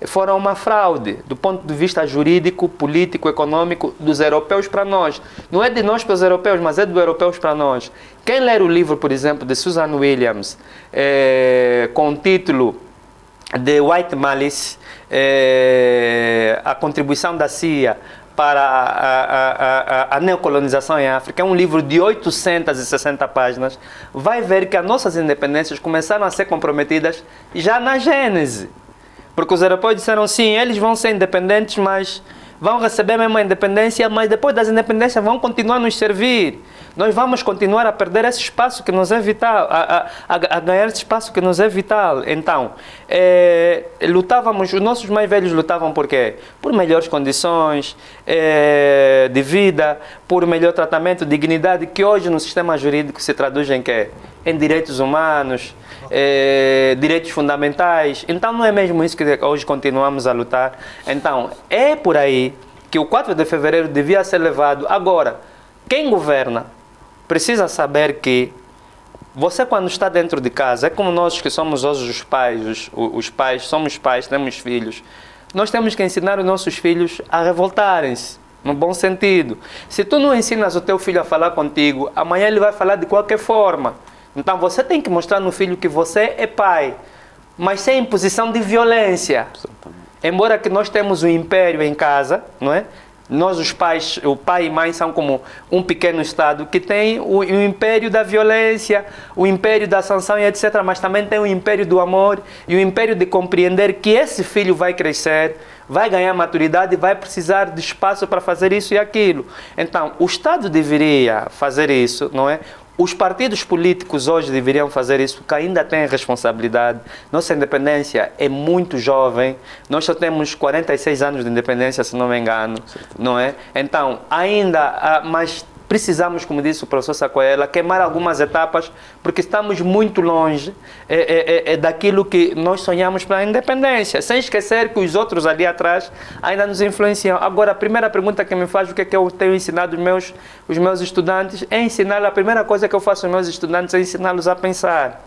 foram uma fraude do ponto de vista jurídico, político, econômico, dos europeus para nós. Não é de nós para os europeus, mas é dos europeus para nós. Quem ler o livro, por exemplo, de Susan Williams, com o título de White Malice, a contribuição da CIA para a neocolonização em África, é um livro de 860 páginas, vai ver que as nossas independências começaram a ser comprometidas já na Gênese. Porque os europeus disseram, sim, eles vão ser independentes, mas vão receber mesmo a independência, mas depois das independências vão continuar a nos servir. Nós vamos continuar a perder esse espaço que nos é vital, a ganhar esse espaço que nos é vital. Então, lutávamos, os nossos mais velhos lutavam por quê? Por melhores condições de vida, por melhor tratamento, dignidade, que hoje no sistema jurídico se traduz em quê? Em direitos humanos, direitos fundamentais. Então, não é mesmo isso que hoje continuamos a lutar? Então, é por aí que o 4 de fevereiro devia ser levado. Agora, quem governa precisa saber que você, quando está dentro de casa, é como nós que somos hoje os pais, somos pais, temos filhos. Nós temos que ensinar os nossos filhos a revoltarem-se, no bom sentido. Se tu não ensinas o teu filho a falar contigo, amanhã ele vai falar de qualquer forma. Então você tem que mostrar no filho que você é pai, mas sem imposição de violência. Embora que nós temos um império em casa, não é? Nós, os pais, o pai e mãe são como um pequeno Estado que tem o império da violência, o império da sanção e etc. Mas também tem o império do amor e o império de compreender que esse filho vai crescer, vai ganhar maturidade e vai precisar de espaço para fazer isso e aquilo. Então, o Estado deveria fazer isso, não é? Os partidos políticos hoje deveriam fazer isso, porque ainda têm responsabilidade. Nossa independência é muito jovem. Nós só temos 46 anos de independência, se não me engano, não é? Então, ainda, mas precisamos, como disse o professor Sacoela, queimar algumas etapas, porque estamos muito longe daquilo que nós sonhamos para a independência, sem esquecer que os outros ali atrás ainda nos influenciam. Agora, a primeira pergunta que me faz, o que é que eu tenho ensinado os meus estudantes, é ensinar, a primeira coisa que eu faço aos meus estudantes é ensiná-los a pensar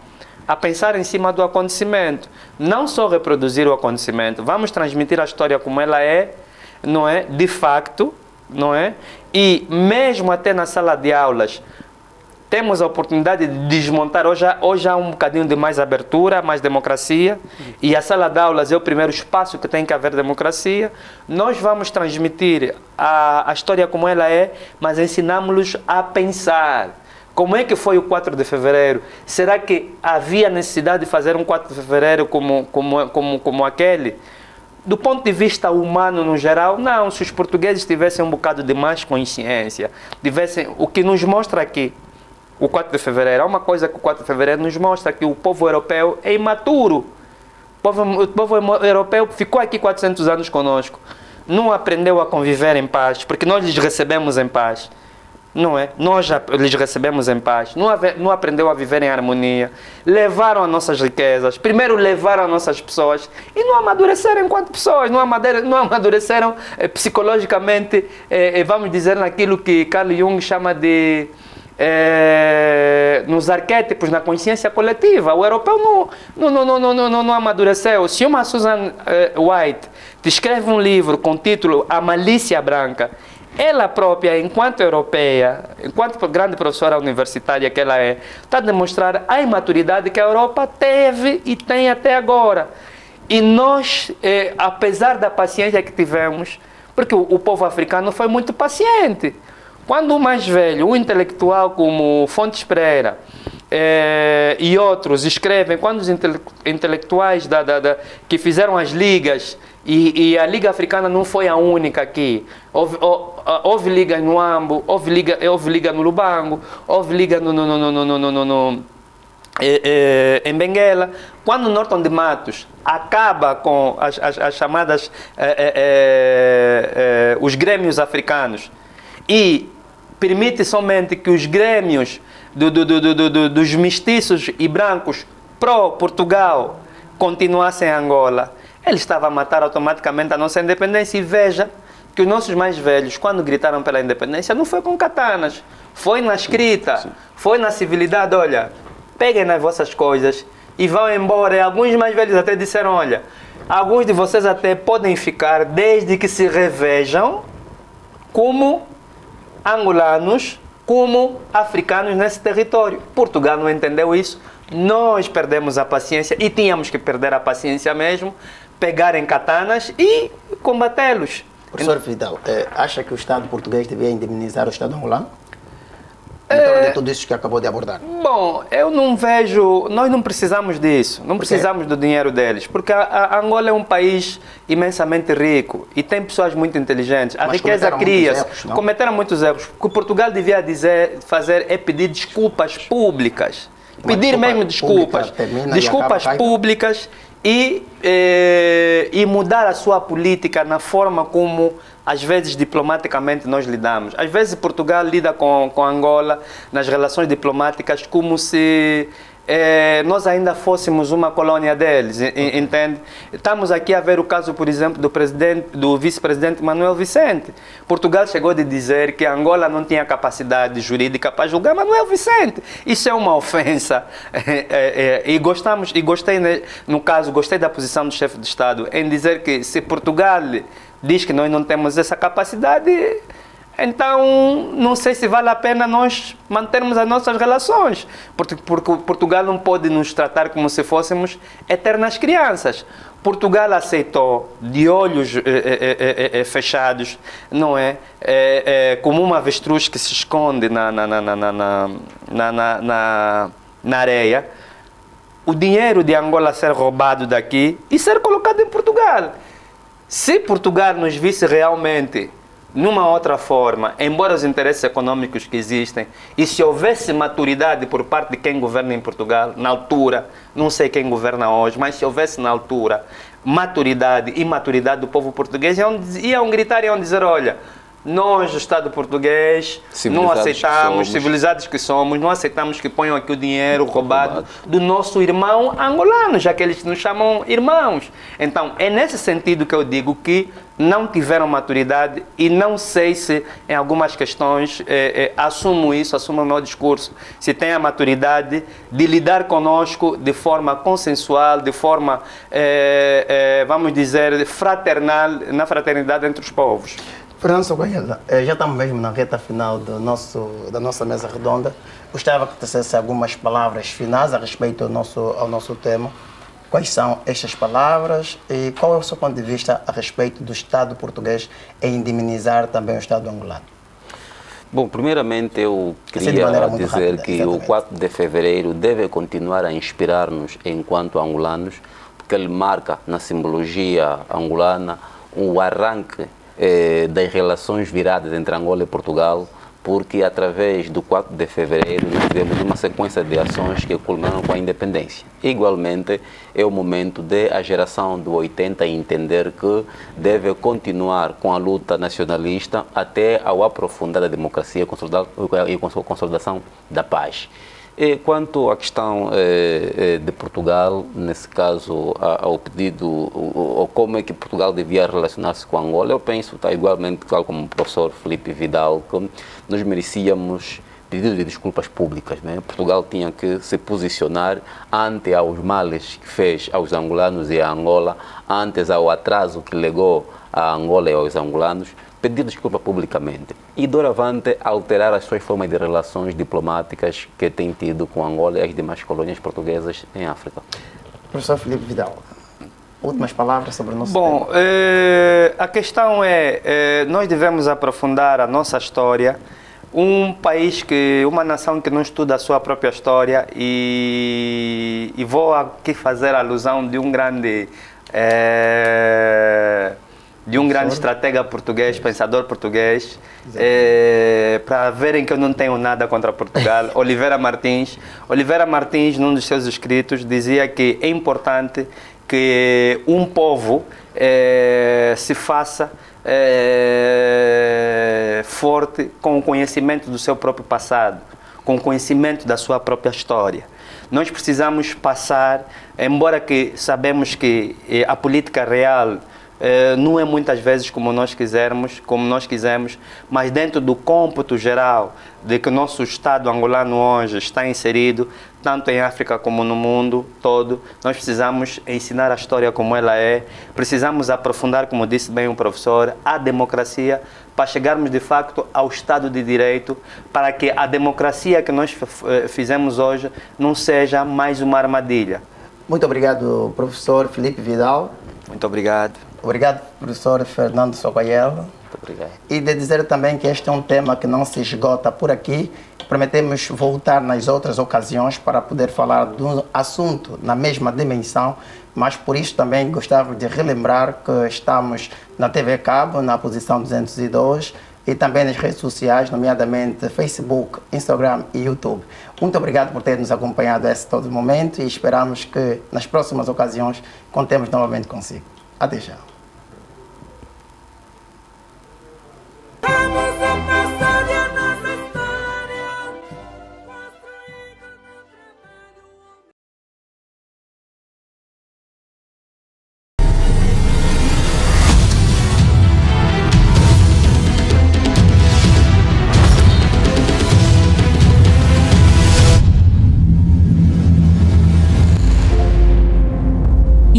em cima do acontecimento, não só reproduzir o acontecimento, vamos transmitir a história como ela é, não é? De facto, não é? E mesmo até na sala de aulas, temos a oportunidade de desmontar. Hoje há um bocadinho de mais abertura, mais democracia, e a sala de aulas é o primeiro espaço que tem que haver democracia. Nós vamos transmitir a história como ela é, mas ensinamos-los a pensar. Como é que foi o 4 de fevereiro? Será que havia necessidade de fazer um 4 de fevereiro como aquele? Do ponto de vista humano no geral, não. Se os portugueses tivessem um bocado de mais consciência, o que nos mostra aqui, o 4 de fevereiro, há uma coisa que o 4 de fevereiro nos mostra, que o povo europeu é imaturo. O povo europeu ficou aqui 400 anos conosco, não aprendeu a conviver em paz, porque nós lhes recebemos em paz. Não é? Nós já lhes recebemos em paz, não aprendeu a viver em harmonia, levaram as nossas riquezas, primeiro levaram as nossas pessoas e não amadureceram enquanto pessoas, não amadureceram psicologicamente, vamos dizer, naquilo que Carl Jung chama de nos arquétipos, na consciência coletiva. O europeu não amadureceu. Se uma Susan White te escreve um livro com o título A Malícia Branca, ela própria, enquanto europeia, enquanto grande professora universitária que ela é, está a demonstrar a imaturidade que a Europa teve e tem até agora. E nós, apesar da paciência que tivemos, porque o povo africano foi muito paciente. Quando o mais velho, um intelectual como Fontes Pereira e outros escrevem, quando os intelectuais que fizeram as ligas, e a Liga Africana não foi a única aqui. Houve liga no Ambo, houve liga no Lubango, houve liga em Benguela. Quando Norton de Matos acaba com as chamadas os grêmios africanos e permite somente que os grêmios dos mestiços e brancos pró-Portugal continuassem em Angola, ele estava a matar automaticamente a nossa independência. E veja que os nossos mais velhos, quando gritaram pela independência, não foi com katanas, foi na escrita, foi na civilidade. Olha, peguem nas vossas coisas e vão embora. E alguns mais velhos até disseram, olha, alguns de vocês até podem ficar desde que se revejam como angolanos, como africanos nesse território. Portugal não entendeu isso. Nós perdemos a paciência e tínhamos que perder a paciência mesmo, pegar em katanas e combatê-los. Professor Vidal, acha que o Estado português devia indemnizar o Estado angolano? Então, de tudo isso que acabou de abordar. Bom, eu não vejo, nós não precisamos disso, não precisamos do dinheiro deles, porque a Angola é um país imensamente rico e tem pessoas muito inteligentes. A riqueza cria-se. Cometeram muitos erros. O que Portugal devia fazer é pedir desculpas públicas. Pedir mesmo desculpas. Desculpas públicas e mudar a sua política na forma como, às vezes, diplomaticamente nós lidamos. Às vezes, Portugal lida com Angola nas relações diplomáticas como se nós ainda fôssemos uma colônia deles, entende? Estamos aqui a ver o caso, por exemplo, do vice-presidente Manuel Vicente. Portugal chegou a dizer que Angola não tinha capacidade jurídica para julgar Manuel Vicente. Isso é uma ofensa. E gostei, no caso, gostei da posição do chefe de Estado em dizer que se Portugal diz que nós não temos essa capacidade, então não sei se vale a pena nós mantermos as nossas relações, porque Portugal não pode nos tratar como se fôssemos eternas crianças. Portugal aceitou de olhos fechados, não é? Como uma avestruz que se esconde na areia, o dinheiro de Angola ser roubado daqui e ser colocado em Portugal. Se Portugal nos visse realmente numa outra forma, embora os interesses econômicos que existem, e se houvesse maturidade por parte de quem governa em Portugal, na altura, não sei quem governa hoje, mas se houvesse na altura maturidade e maturidade do povo português, iam gritar e iam dizer, olha, nós, o Estado português, não aceitamos, civilizados que somos, não aceitamos que ponham aqui o dinheiro roubado do nosso irmão angolano, já que eles nos chamam irmãos. Então, é nesse sentido que eu digo que não tiveram maturidade e não sei se em algumas questões assumo o meu discurso, se tem a maturidade de lidar conosco de forma consensual, de forma, vamos dizer, fraternal, na fraternidade entre os povos. Fernando Sogoyela, já estamos mesmo na reta final da nossa mesa redonda. Gostava que dissesse algumas palavras finais a respeito ao nosso tema. Quais são estas palavras e qual é o seu ponto de vista a respeito do Estado português em indemnizar também o Estado angolano? Bom, primeiramente eu queria dizer que o 4 de fevereiro deve continuar a inspirar-nos enquanto angolanos, porque ele marca na simbologia angolana o arranque das relações viradas entre Angola e Portugal, porque através do 4 de fevereiro nós tivemos uma sequência de ações que culminaram com a independência. Igualmente, é o momento de a geração do 80 entender que deve continuar com a luta nacionalista até ao aprofundar a democracia e consolidação da paz. E quanto à questão de Portugal, nesse caso, ao pedido, ou como é que Portugal devia relacionar-se com Angola, eu penso, igualmente, tal como o professor Felipe Vidal, que nós merecíamos pedido de desculpas públicas, né? Portugal tinha que se posicionar ante aos males que fez aos angolanos e a Angola, antes ao atraso que legou a Angola e aos angolanos, pedir desculpa publicamente e, doravante, alterar as suas formas de relações diplomáticas que tem tido com Angola e as demais colônias portuguesas em África. Professor Felipe Vidal, últimas palavras sobre o nosso tema. Bom, a questão nós devemos aprofundar a nossa história. Uma nação que não estuda a sua própria história e vou aqui fazer alusão de um grande estratega português, pensador português, para verem que eu não tenho nada contra Portugal, Oliveira Martins. Oliveira Martins, num dos seus escritos, dizia que é importante que um povo se faça forte com o conhecimento do seu próprio passado, com o conhecimento da sua própria história. Nós precisamos passar, embora que sabemos que a política real não é muitas vezes como nós quisemos, mas dentro do cômputo geral de que o nosso Estado angolano hoje está inserido, tanto em África como no mundo todo, nós precisamos ensinar a história como ela é, precisamos aprofundar, como disse bem o professor, a democracia, para chegarmos de facto ao Estado de Direito, para que a democracia que nós fizemos hoje não seja mais uma armadilha. Muito obrigado, professor Felipe Vidal. Muito obrigado. Obrigado, professor Fernando Sogoyela. Muito obrigado. E de dizer também que este é um tema que não se esgota por aqui. Prometemos voltar nas outras ocasiões para poder falar do assunto na mesma dimensão, mas por isso também gostava de relembrar que estamos na TV Cabo, na posição 202, e também nas redes sociais, nomeadamente Facebook, Instagram e YouTube. Muito obrigado por ter nos acompanhado a esse todo momento e esperamos que nas próximas ocasiões contemos novamente consigo. Até já.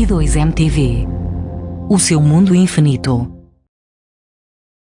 E2MTV. O seu mundo infinito.